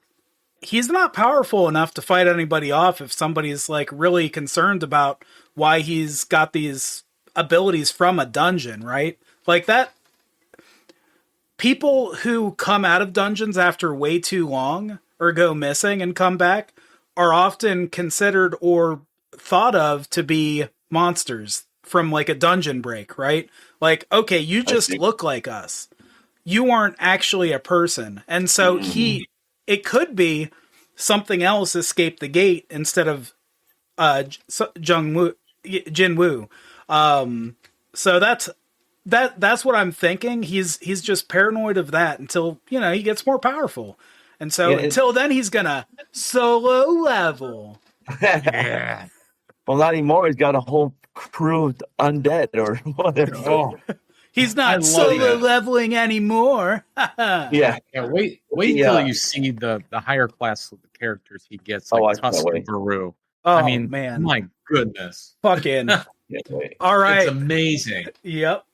he's not powerful enough to fight anybody off if somebody's like really concerned about why he's got these abilities from a dungeon, right? Like that. People who come out of dungeons after way too long or go missing and come back are often considered or thought of to be monsters from like a dungeon break, right? Like, okay, you just look like us. You aren't actually a person. And so it could be something else escaped the gate instead of Jin Woo. So that's what I'm thinking. He's just paranoid of that until, he gets more powerful. And so until then he's gonna solo level. Yeah. Well, not anymore. He's got a whole crew of undead or whatever. Oh, he's not solo leveling anymore. Yeah. Wait till you see the higher class of the characters he gets, like Tusk and Baru. Oh, man. My goodness. Fucking. All right. It's amazing. Yep.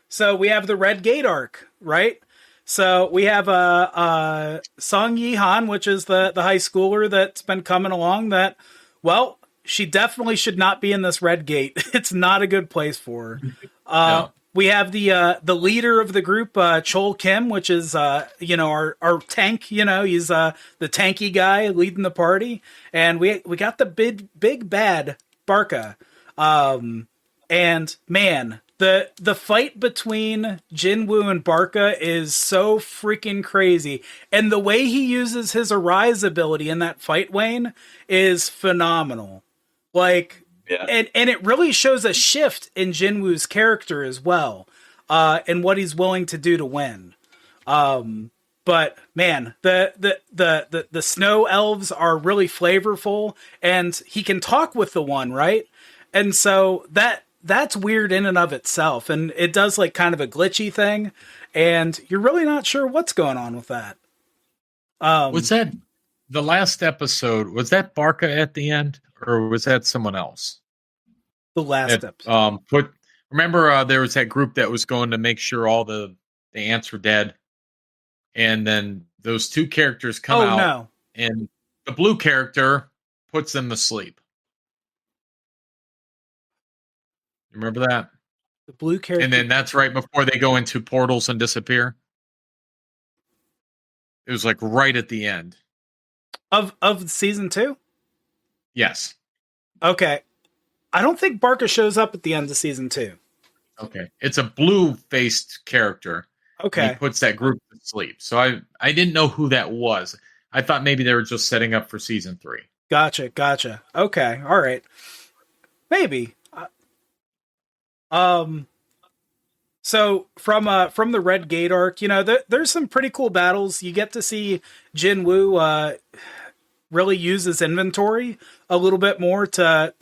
So we have the Red Gate arc, right? So we have Sung Yi-han, which is the high schooler that's been coming along that, well, she definitely should not be in this Red Gate. It's not a good place for her. No. We have the leader of the group, Chol Kim, which is our tank. He's the tanky guy leading the party, and we got the big bad Barca. And man, the fight between Jin Woo and Barca is so freaking crazy, and the way he uses his Arise ability in that fight, Wayne, is phenomenal. Like, and it really shows a shift in Jin Woo's character as well, and what he's willing to do to win. But man, the snow elves are really flavorful, and he can talk with the one, right? And so that's weird in and of itself, and it does like kind of a glitchy thing, and you're really not sure what's going on with that. Was that the last episode? Was that Barca at the end? Or was that someone else? The last episode. Remember, there was that group that was going to make sure all the ants were dead, and then those two characters come out, and the blue character puts them to sleep. Remember that? The blue character, and then that's right before they go into portals and disappear. It was like right at the end of season 2. Yes. Okay. I don't think Barca shows up at the end of season 2. Okay. It's a blue-faced character. Okay. He puts that group to sleep. So I didn't know who that was. I thought maybe they were just setting up for season 3. Gotcha. Okay. All right. Maybe. So from the Red Gate arc, there's some pretty cool battles. You get to see Jin Woo really use his inventory a little bit more to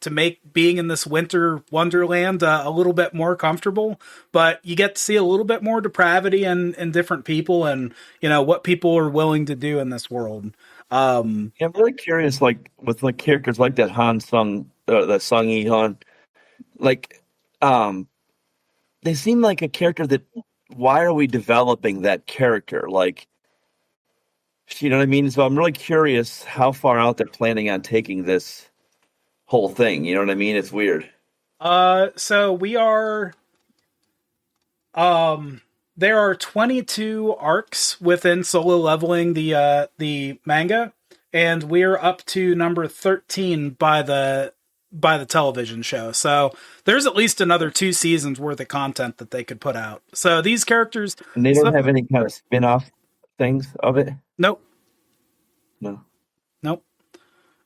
make being in this winter wonderland a little bit more comfortable. But you get to see a little bit more depravity in different people, and what people are willing to do in this world. Yeah, I'm really curious, like with like characters like that Han Sung, the Sung Yi Han, like they seem like a character that. Why are we developing that character? Like, you know what I mean? So I'm really curious how far out they're planning on taking this whole thing. You know what I mean? It's weird. So we are. There are 22 arcs within Solo Leveling, the manga, and we're up to number 13 by the television show. So there's at least another 2 seasons worth of content that they could put out. So these characters, and they don't have any kind of spin-off things of it. Nope. No. Nope.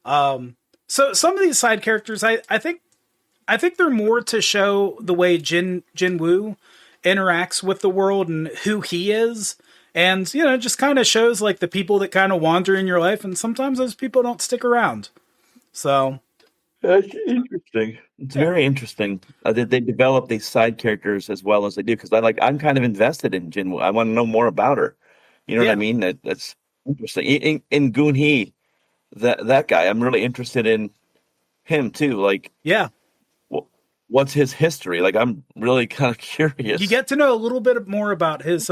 So some of these side characters, I think they're more to show the way Jin Woo interacts with the world and who he is. And, just kind of shows like the people that kind of wander in your life. And sometimes those people don't stick around. So. That's interesting. It's very interesting that they develop these side characters as well as they do. Because I'm kind of invested in Jin Woo. I want to know more about her. You know what I mean? That's interesting. In Goon Hee, that guy, I'm really interested in him too. Like, yeah, what's his history? Like, I'm really kind of curious. You get to know a little bit more about his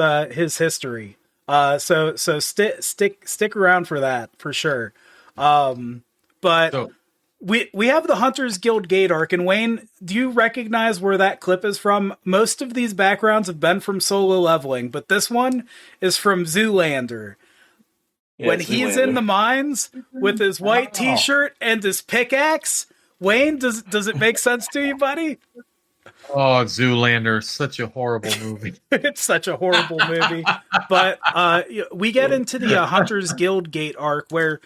history. So stick around for that for sure. We have the Hunters Guild Gate arc, and Wayne, do you recognize where that clip is from? Most of these backgrounds have been from Solo Leveling, but this one is from Zoolander. Yeah, when he's in the mines with his white t-shirt and his pickaxe, Wayne, does it make sense to you, buddy? Oh, Zoolander, such a horrible movie. It's such a horrible movie. But we get into the Hunters Guild Gate arc where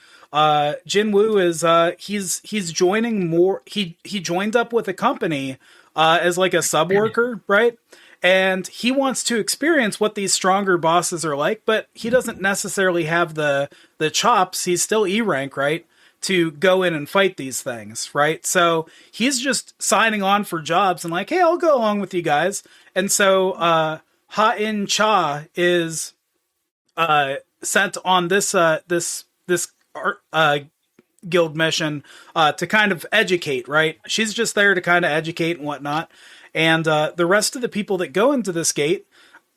Jin Woo is he's joining more. He joined up with a company as like a sub worker, right? And he wants to experience what these stronger bosses are like, but he doesn't necessarily have the chops. He's still E rank, right? To go in and fight these things, right? So he's just signing on for jobs and like, hey, I'll go along with you guys. And so Ha In Cha is sent on this guild mission to kind of educate, right? She's just there to kind of educate and whatnot. And the rest of the people that go into this gate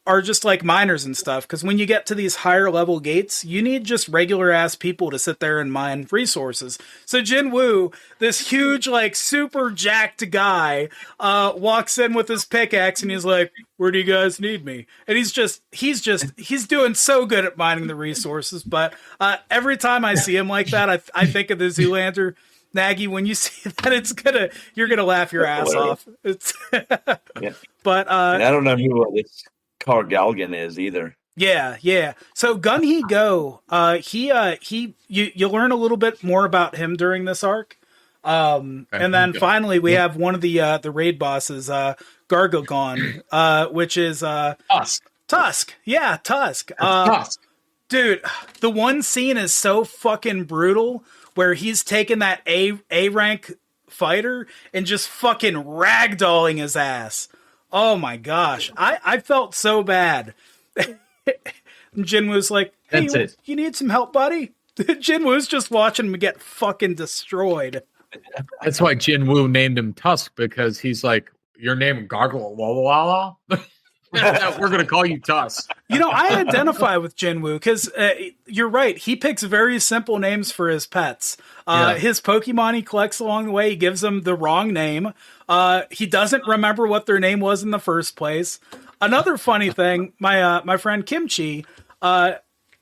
are just like miners and stuff. Because when you get to these higher level gates, you need just regular ass people to sit there and mine resources. So Jin Woo, this huge, like super jacked guy, walks in with his pickaxe and he's like, where do you guys need me? And he's doing so good at mining the resources. But every time I see him like that, I think of the Zoolander. Nagy, when you see that, you're gonna laugh your ass off. It's yeah. But and I don't know who this Carl Galgan is either. Yeah. So Gun He Go, you learn a little bit more about him during this arc. And then finally we have one of the raid bosses, Gargogon, which is Tusk. Yeah, Tusk. Tusk. Dude, the one scene is so fucking brutal where he's taking that A rank fighter and just fucking ragdolling his ass. Oh my gosh. I felt so bad. Jin Woo's like, hey, you need some help, buddy? Jin Woo's just watching him get fucking destroyed. That's why Jin Woo named him Tusk, because he's like, your name Gargle Walla. We're going to call you Tusk. I identify with Jin Woo because you're right. He picks very simple names for his pets. His Pokemon he collects along the way, he gives them the wrong name. He doesn't remember what their name was in the first place. Another funny thing, my friend Kimchi,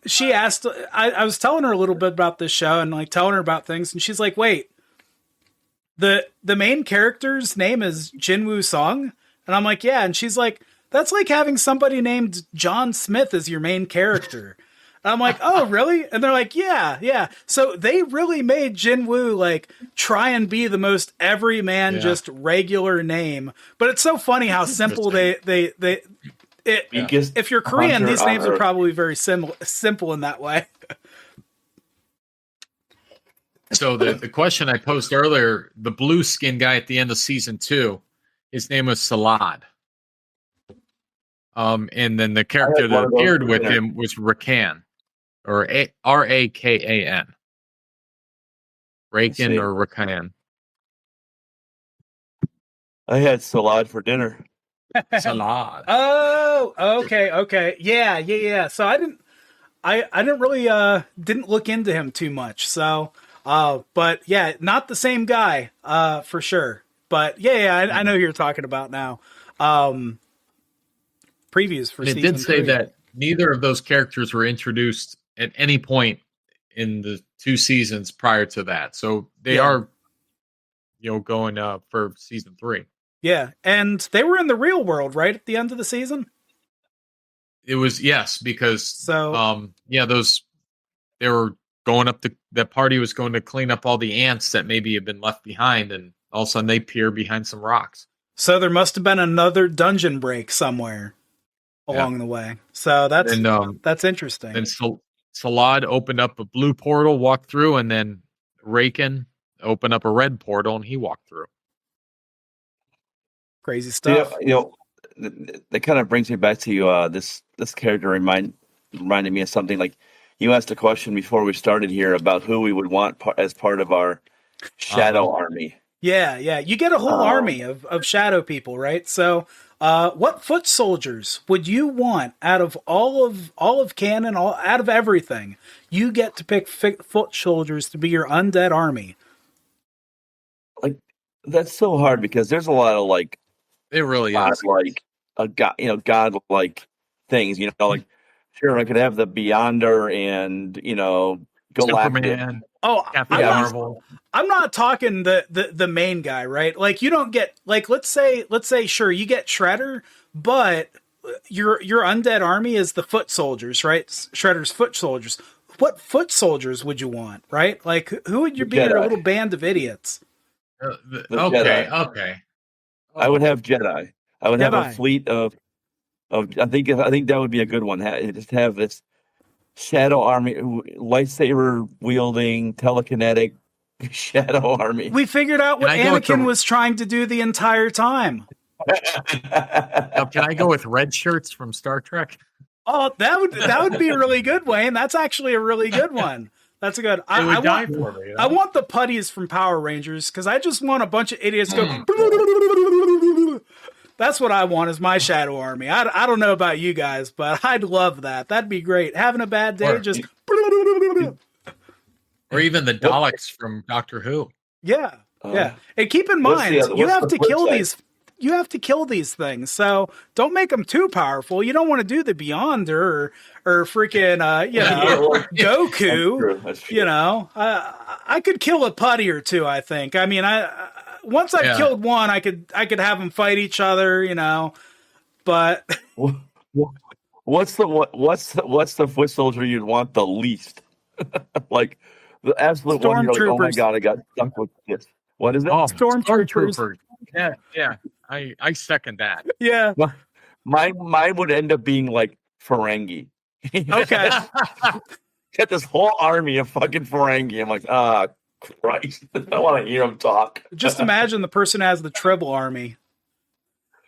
she asked, I was telling her a little bit about this show and like telling her about things. And she's like, wait, the main character's name is Jin Woo Song? And I'm like, yeah. And she's like, that's like having somebody named John Smith as your main character. And I'm like, oh, really? And they're like, yeah. So they really made Jin Woo like try and be the most everyman, just regular name. But it's so funny how simple if you're Korean, these names are probably very simple in that way. So the question I posed earlier, the blue skin guy at the end of season 2, his name was Salad. And then the character that appeared with him was Rakan, or Rakan. Rakan or Rakan. I had salad for dinner. Salad. Oh, okay. Yeah. So I didn't really didn't look into him too much. So but yeah, not the same guy, for sure. But yeah, I know who you're talking about now. Previews for season 3. It did say that neither of those characters were introduced at any point in the 2 seasons prior to that. So they are, going for season 3. Yeah, and they were in the real world, right, at the end of the season? It was, yes, because they were going up that party was going to clean up all the ants that maybe had been left behind, and all of a sudden they appear behind some rocks. So there must have been another dungeon break somewhere along the way. So that's interesting. And Salad opened up a blue portal, walked through, and then Rakan opened up a red portal, and he walked through. Crazy stuff. That kind of brings me back to this character reminded me of something. Like, you asked a question before we started here about who we would want as part of our shadow army. Yeah. You get a whole army of shadow people, right? So what foot soldiers would you want out of all of canon, out of everything? You get to pick foot soldiers to be your undead army. Like, that's so hard because there's a lot of it really is god-like things. Like, sure, I could have the Beyonder and Galactic. Superman. Oh, Captain Marvel. I'm not talking the main guy, right? Like, you don't get, like, let's say sure, you get Shredder, but your undead army is the foot soldiers, right? Shredder's foot soldiers. What foot soldiers would you want, right? Like, who would you be your little band of idiots? Okay. I would have Jedi. I would have a fleet of. I think that would be a good one. Just have this shadow army, lightsaber wielding, telekinetic shadow army. We figured out what Anakin was trying to do the entire time. Can I go with red shirts from Star Trek? Oh, that would be really good, Wayne. That's actually a really good one. That's a good. I want the putties from Power Rangers because I just want a bunch of idiots go. That's what I want is my shadow army. I don't know about you guys, but I'd love that. That'd be great. Having a bad day, just. Or even the Daleks from Doctor Who. Yeah. And keep in mind, you have to kill these. You have to kill these things, so don't make them too powerful. You don't want to do the Beyonder or freaking, Goku. That's true. I could kill a putty or two. I think. I mean, once I've killed one, I could have them fight each other. But what's the foot soldier you'd want the least? Like the absolute one. You're like, oh my god, I got stuck with this. What is it? Oh, Stormtroopers. Yeah. I second that. Yeah. Mine would end up being like Ferengi. Okay. Get this whole army of fucking Ferengi. I'm like, Christ. I don't want to hear them talk. Just imagine the person has the Tribble army.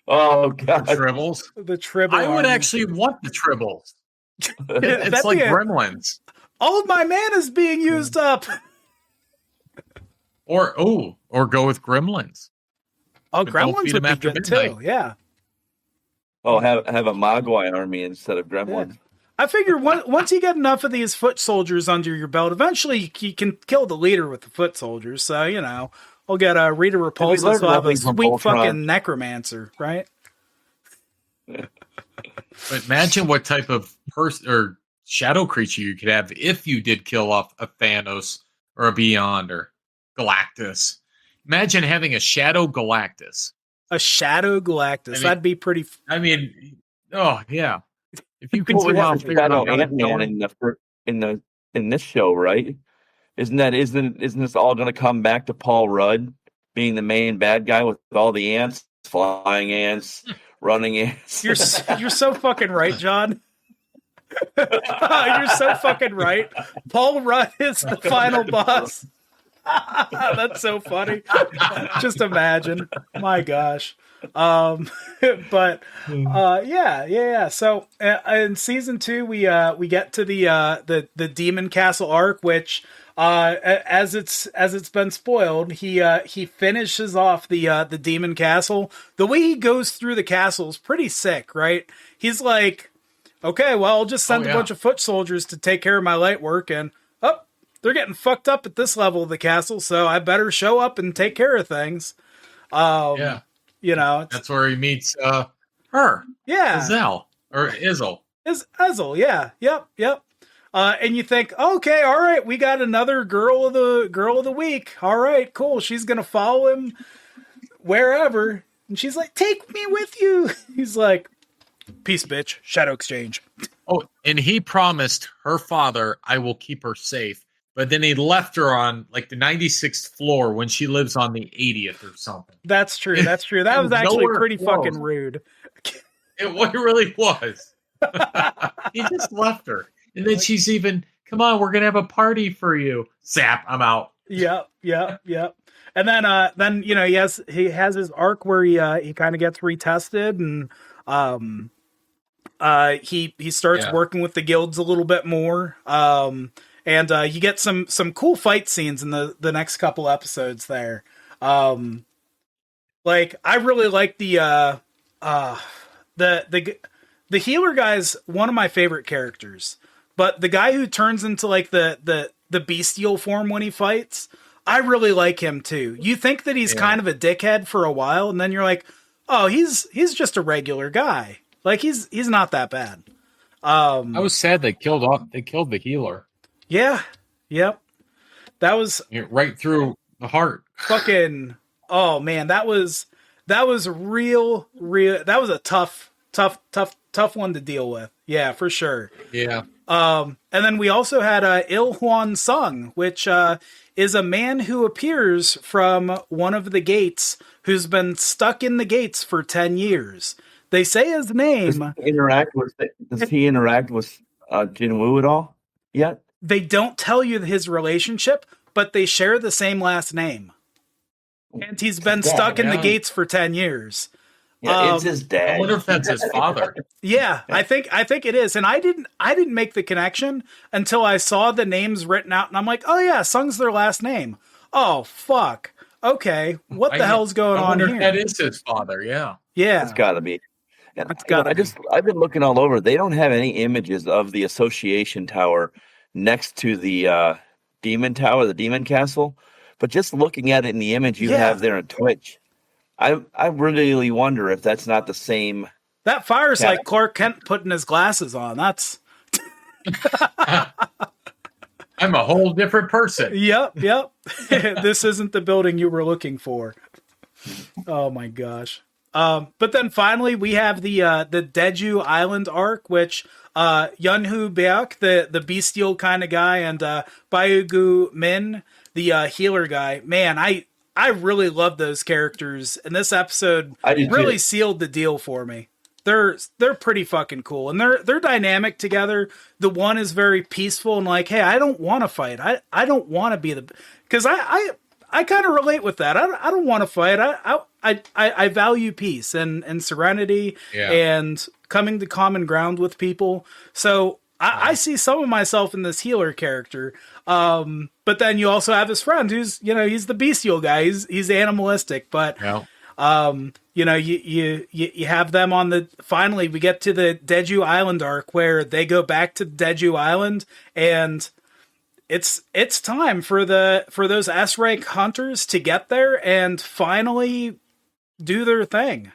Oh, God. The Tribbles? The Tribble I would army. actually want the Tribbles. It's like Gremlins. All of my mana is being used up. Or go with Gremlins. Oh, Gremlins would be good too. Yeah. Oh, have a Mogwai army instead of Gremlins. Yeah. I figure once you get enough of these foot soldiers under your belt, eventually you can kill the leader with the foot soldiers. So, we'll get Rita Repulsa, so I'll have a sweet fucking necromancer, right? But imagine what type of person or shadow creature you could have if you did kill off a Thanos or a Beyond or Galactus. Imagine having a Shadow Galactus. A Shadow Galactus. That'd be pretty. Oh yeah. If you could Shadow Ant-Man in this show, right? Isn't this all going to come back to Paul Rudd being the main bad guy with all the ants, flying ants, running ants? You're so fucking right, John. You're so fucking right. Paul Rudd is the final boss. That's so funny. Just imagine. My gosh. Yeah. So in season 2, we get to the Demon Castle arc, which as it's been spoiled, he finishes off the Demon Castle. The way he goes through the castle is pretty sick, right? He's like, okay, well, I'll just send a bunch of foot soldiers to take care of my light work, and they're getting fucked up at this level of the castle, so I better show up and take care of things. You know, that's where he meets her. Yeah. Izel. Or Izel. Izel, yeah. Yep. And you think, okay, all right, we got another girl of the week. All right, cool. She's gonna follow him wherever. And she's like, take me with you. He's like, peace, bitch. Shadow exchange. Oh, and he promised her father, I will keep her safe. But then he left her on like the 96th floor when she lives on the 80th or something. That's true. That was actually pretty fucking rude. It really was. He just left her. And then she's even, come on, we're going to have a party for you. Zap, I'm out. Yep. And then you know, he has his arc where he kind of gets retested, and he starts working with the guilds a little bit more. And you get some cool fight scenes in the next couple episodes there. Like, I really like the healer guy's one of my favorite characters, but the guy who turns into like the bestial form when he fights, I really like him too. You think that he's kind of a dickhead for a while, and then you're like, oh, he's just a regular guy. Like, he's not that bad. I was sad they killed the healer. Yeah. Yep. That was right through the heart. Fucking. Oh man, that was real. That was a tough one to deal with. Yeah, for sure. Yeah. And then we also had Il Huan Sung, which is a man who appears from one of the gates, who's been stuck in the gates for 10 years. They say his name. Does he interact with Jin Woo at all yet? They don't tell you his relationship, but they share the same last name. And he's been stuck in the gates for 10 years. Yeah, it's his dad. I wonder if that's his father. Yeah, I think it is. And I didn't make the connection until I saw the names written out, and I'm like, oh yeah, Sung's their last name. Oh fuck. Okay, what the hell's going on here? That is his father. Yeah. It's got to be. And I've been looking all over. They don't have any images of the Association Tower next to the Demon Tower, the Demon Castle. But just looking at it in the image you have there on Twitch, I really wonder if that's not the same. That fire's like Clark Kent putting his glasses on. That's. I'm a whole different person. Yep. This isn't the building you were looking for. Oh my gosh. But then finally we have the Deju Island arc, which Yunhu Beok, the bestial kind of guy, and Bayugu Min, the healer guy. Man, I really love those characters, and this episode really sealed the deal for me. They're pretty fucking cool, and they're dynamic together. The one is very peaceful and like, hey, I don't want to fight. I don't want to be because I kind of relate with that. I don't want to fight. I value peace and serenity and coming to common ground with people. So I see some of myself in this healer character. But then you also have his friend who's, he's the bestial guy. He's animalistic, but you have them on finally we get to the Deju Island arc where they go back to Deju Island, and it's time for those S-rank hunters to get there and finally do their thing.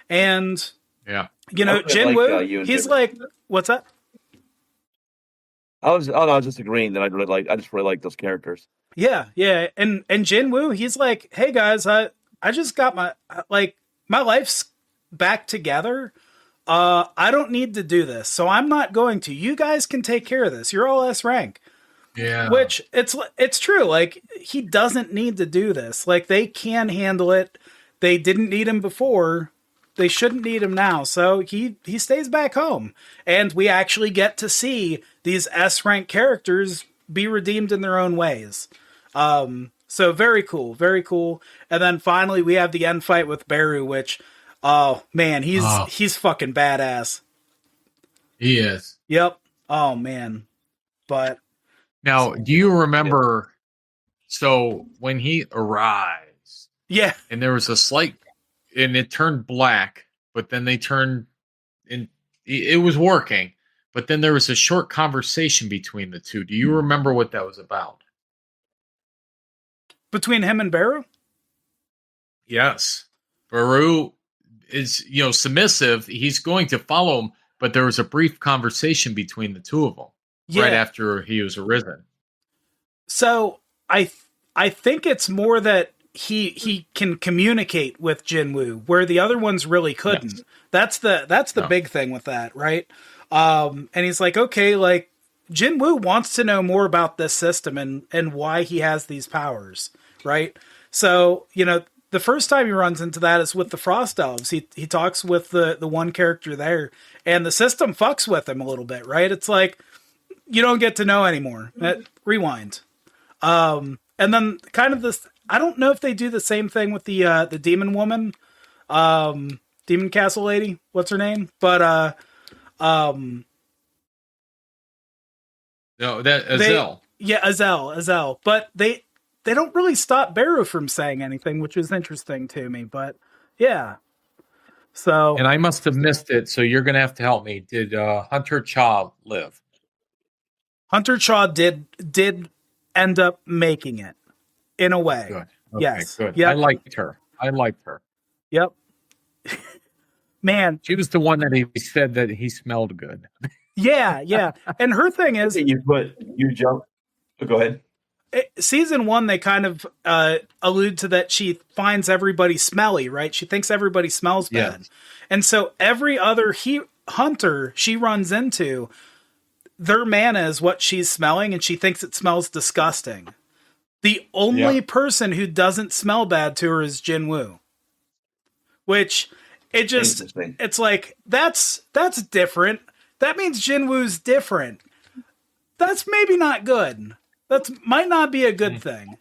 And Jin Woo, he's like, what's that? I was just agreeing that I just really like those characters. Yeah. And Jin Woo, he's like, hey guys, I just got my life's back together. I don't need to do this, so I'm not going to. You guys can take care of this. You're all S rank. Yeah. Which it's true. Like, he doesn't need to do this. Like, they can handle it. They didn't need him before. They shouldn't need him now. So he stays back home. And we actually get to see these S rank characters be redeemed in their own ways. So very cool, very cool. And then finally we have the end fight with Beru, which, oh man, he's fucking badass. He is. Yep. Oh man. But now, do you remember? So when he arrives, yeah, and there was a slight, and it turned black, but then they turned, and it was working, but then there was a short conversation between the two. Do you remember what that was about? between him and Beru. Yes, Baru is submissive. He's going to follow him, but there was a brief conversation between the two of them right after he was arisen. So I think it's more that he can communicate with Jin Woo, where the other ones really couldn't. Yes. That's the big thing with that, right? And he's like, okay, like Jin Woo wants to know more about this system and why he has these powers, right? So, the first time he runs into that is with the Frost Elves. He talks with the one character there, and the system fucks with him a little bit, right? It's like, you don't get to know anymore. Rewind. And then kind of this, I don't know if they do the same thing with the demon woman, demon castle lady. What's her name? But, no, that Azel. Azel. But they don't really stop Beru from saying anything, which is interesting to me. But yeah. So, and I must have missed it. So you're going to have to help me. Did Hunter Cha live? Hunter Cha did end up making it in a way. Good. Okay, yes. Good. Yep. I liked her. Yep. Man, she was the one that he said that he smelled good. Yeah. And her thing is, you jump. Go ahead. Season 1, they kind of allude to that she finds everybody smelly, right? She thinks everybody smells bad. Yes. And so every other hunter she runs into, their mana is what she's smelling, and she thinks it smells disgusting. The only person who doesn't smell bad to her is Jin Woo. Which, it's like, that's different. That means Jin Woo's different. That's maybe not good. That might not be a good thing.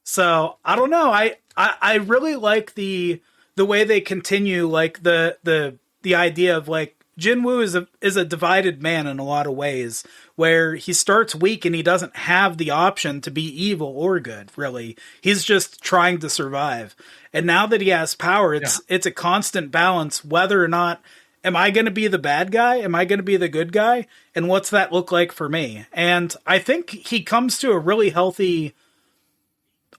So I don't know. I really like the way they continue, like the idea of like Jin Woo is a divided man in a lot of ways, where he starts weak and he doesn't have the option to be evil or good. Really, he's just trying to survive. And now that he has power, it's a constant balance whether or not. Am I going to be the bad guy? Am I going to be the good guy? And what's that look like for me? And I think he comes to a really healthy...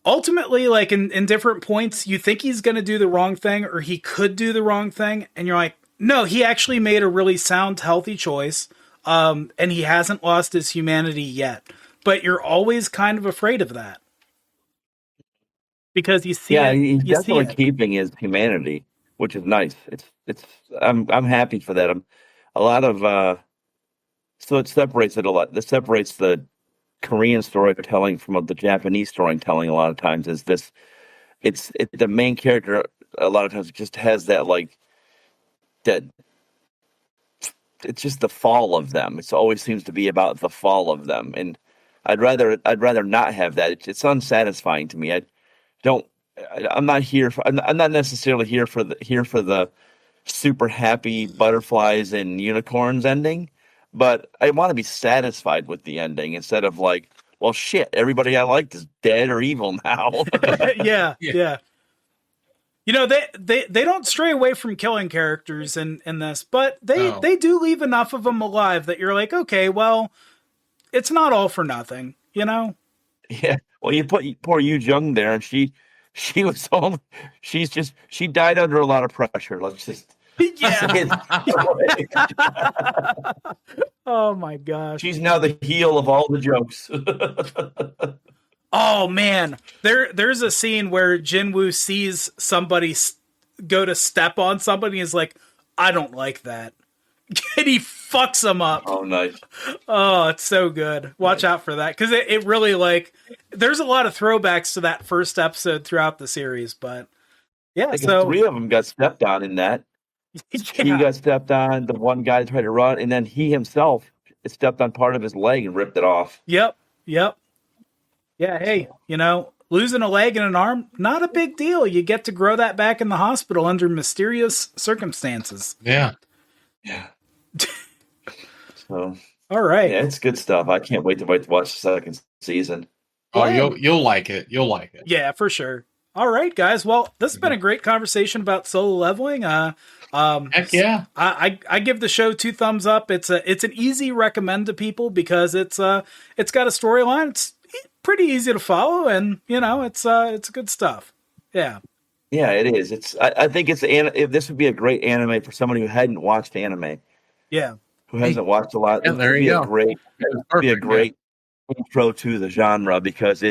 Ultimately, like in different points, you think he's going to do the wrong thing or he could do the wrong thing. And you're like, no, he actually made a really sound, healthy choice. And he hasn't lost his humanity yet. But you're always kind of afraid of that. Because you see he's definitely keeping his humanity, which is nice. I'm happy for that. So it separates it a lot. This separates the Korean storytelling from the Japanese storytelling. A lot of times is this. It's the main character. A lot of times just has that that. It's just the fall of them. It always seems to be about the fall of them, and I'd rather not have that. It's unsatisfying to me. I'm not here for. I'm not necessarily here for the super happy butterflies and unicorns ending, but I want to be satisfied with the ending instead of like, well, shit, everybody I liked is dead or evil now. Yeah. They don't stray away from killing characters in this, but they do leave enough of them alive that you're like, okay, well, it's not all for nothing, Yeah. Well, you put poor Yu Jung there, and she died under a lot of pressure. Let's just Oh my gosh. She's now the heel of all the jokes. Oh man. There's a scene where Jin Woo sees somebody go to step on somebody and is like, I don't like that. And he fucks them up. Oh, nice. Oh, it's so good. Watch out for that. Because it really, there's a lot of throwbacks to that first episode throughout the series. But, yeah, so... 3 of them got stepped on in that. He got stepped on, the one guy tried to run, and then he himself stepped on part of his leg and ripped it off. Yep. Yeah, hey, So, losing a leg and an arm, not a big deal. You get to grow that back in the hospital under mysterious circumstances. Yeah. yeah. So All right. yeah, it's good stuff. I can't wait to watch the second season. Oh, Well, you'll like it. You'll like it. yeah, for sure. All right, guys. Well, this has been a great conversation about solo leveling. Heck yeah. I give the show 2 thumbs up. It's an easy recommend to people because it's got a storyline. It's pretty easy to follow, and it's good stuff. Yeah. Yeah, it is. I think this would be a great anime for somebody who hadn't watched anime, Yeah. who hasn't watched a lot. Yeah, This there would you be a go. great Perfect. intro to the genre because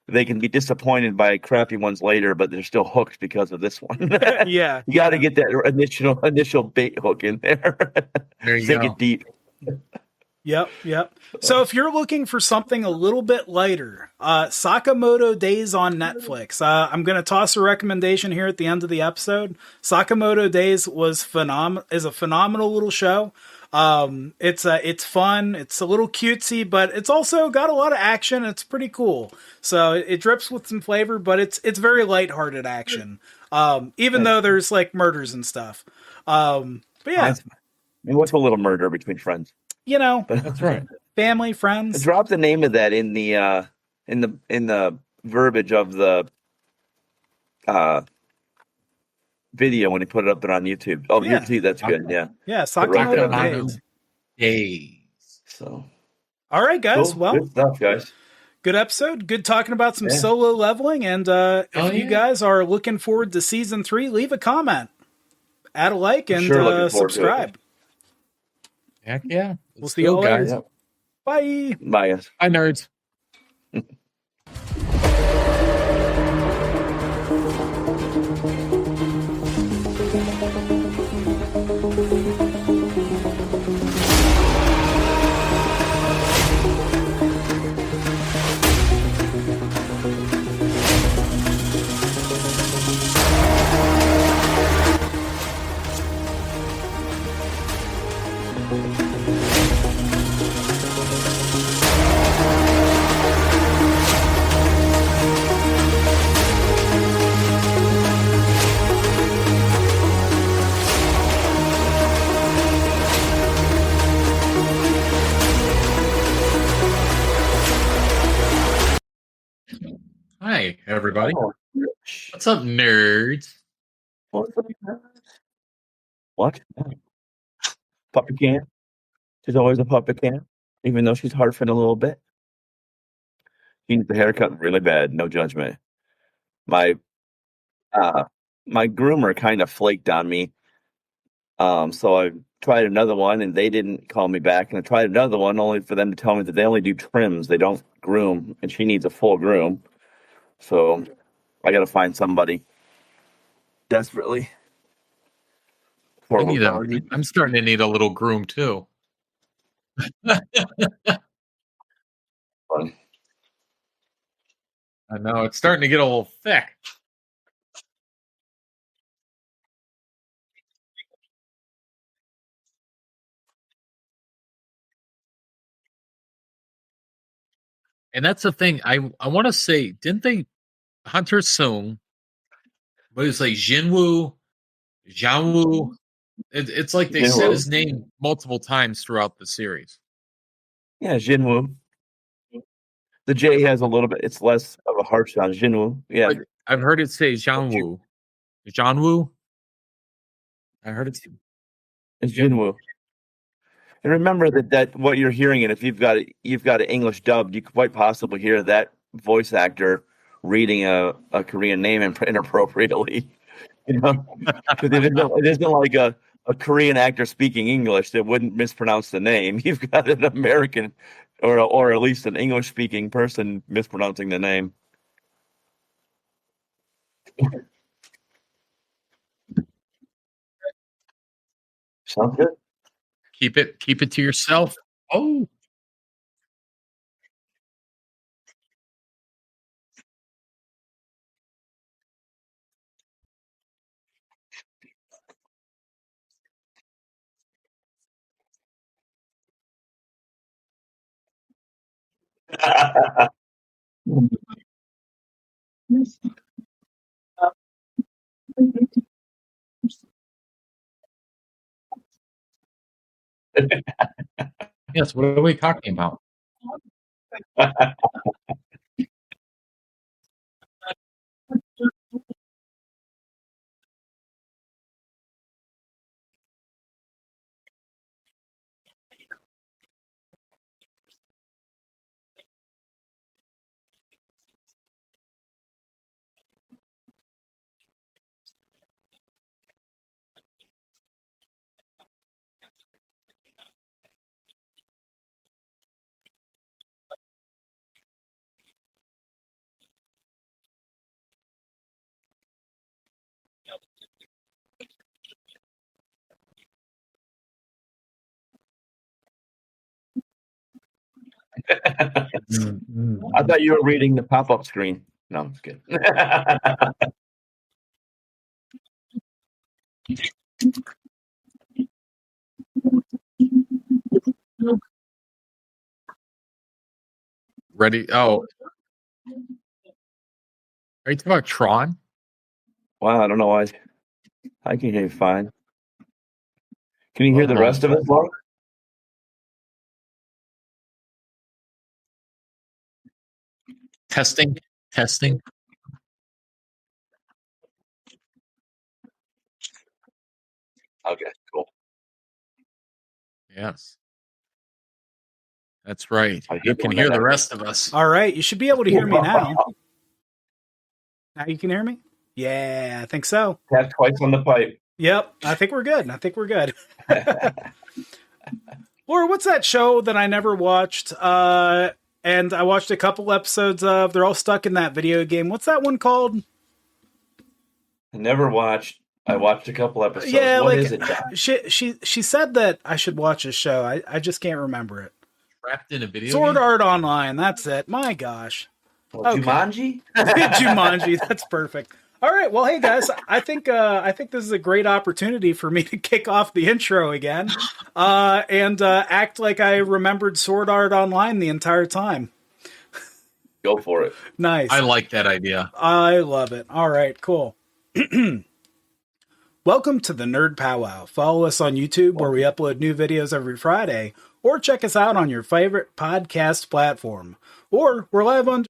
they can be disappointed by crappy ones later, but they're still hooked because of this one. Yeah. You got to get that initial bait hook in there. There you Sink go. it deep. Yep. So if you're looking for something a little bit lighter, Sakamoto Days on Netflix. I'm going to toss a recommendation here at the end of the episode. Sakamoto Days is a phenomenal little show. It's fun. It's a little cutesy, but it's also got a lot of action. It's pretty cool. So it drips with some flavor, but it's very lighthearted action. Even though there's like murders and stuff. But yeah, What's a little murder between friends? That's right. family, friends. Drop the name of that in the verbiage of the video when he put it up there on YouTube. Oh, Yeah. YouTube, that's good. Yeah. Yeah, Sakamoto Sakamoto Days. Days. So All right, guys. cool. Well, Good stuff, guys. good episode. Good talking about some Yeah. solo leveling. And if you yeah. guys are looking forward to season 3, leave a comment, add a like, and Sure looking forward to subscribe. Heck yeah. We'll see you all guys. later. Bye. Bye, guys. Bye, nerds. Hi, everybody. Oh, What's up, nerds? what? Puppy can. She's always a puppy can, even though she's harfing a little bit. She needs the haircut really bad. No judgment. My my groomer kind of flaked on me. So I tried another one and they didn't call me back. And I tried another one only for them to tell me that they only do trims. They don't groom, and she needs a full groom. So I got to find somebody desperately. I'm starting to need a little groom too. Fun. I know it's starting to get a little thick. And that's the thing. I want to say, didn't they Hunter Sung? But it's like Jin Woo, Jian Woo. It's like they Jin said Woo. his name multiple times throughout the series. Yeah, Jin Woo. The J has a little bit. It's less of a harsh sound. Jin Woo. Yeah. Like, I've heard it say Jian Woo. Jian Woo. I heard it. It's Jin Woo. And remember that what you're hearing, and if you've got it English dubbed, you could quite possibly hear that voice actor reading a Korean name inappropriately. Because it isn't like a Korean actor speaking English that wouldn't mispronounce the name. You've got an American or at least an English speaking person mispronouncing the name. Sounds good. Keep it to yourself. Oh. Yes, what are we talking about? I thought you were reading the pop-up screen. No, I'm just kidding. Ready? Oh, are you talking about Tron? Wow, I don't know why. I can hear you fine. Can you hear the rest of it, Laura? Testing. Okay, cool. Yes. That's right. I hate You can when hear that the happens. rest of us. All right, you should be able to hear me now. Now you can hear me? Yeah, I think so. Tap twice on the pipe. Yep, I think we're good. Laura, what's that show that I never watched? And I watched a couple episodes of. They're all stuck in that video game. What's that one called? I never watched. I watched a couple episodes. Yeah, What like is it, John? she said that I should watch a show. I just can't remember it. Trapped in a video Sword game? Art Online. That's it. My gosh. Okay. Jumanji? Jumanji. That's perfect. All right. Well, hey guys, I think this is a great opportunity for me to kick off the intro again, and act like I remembered Sword Art Online the entire time. Go for it. Nice. I like that idea. I love it. All right. Cool. Welcome to the Nerd Pow Wow. Follow us on YouTube where we upload new videos every Friday, or check us out on your favorite podcast platform. Or we're live on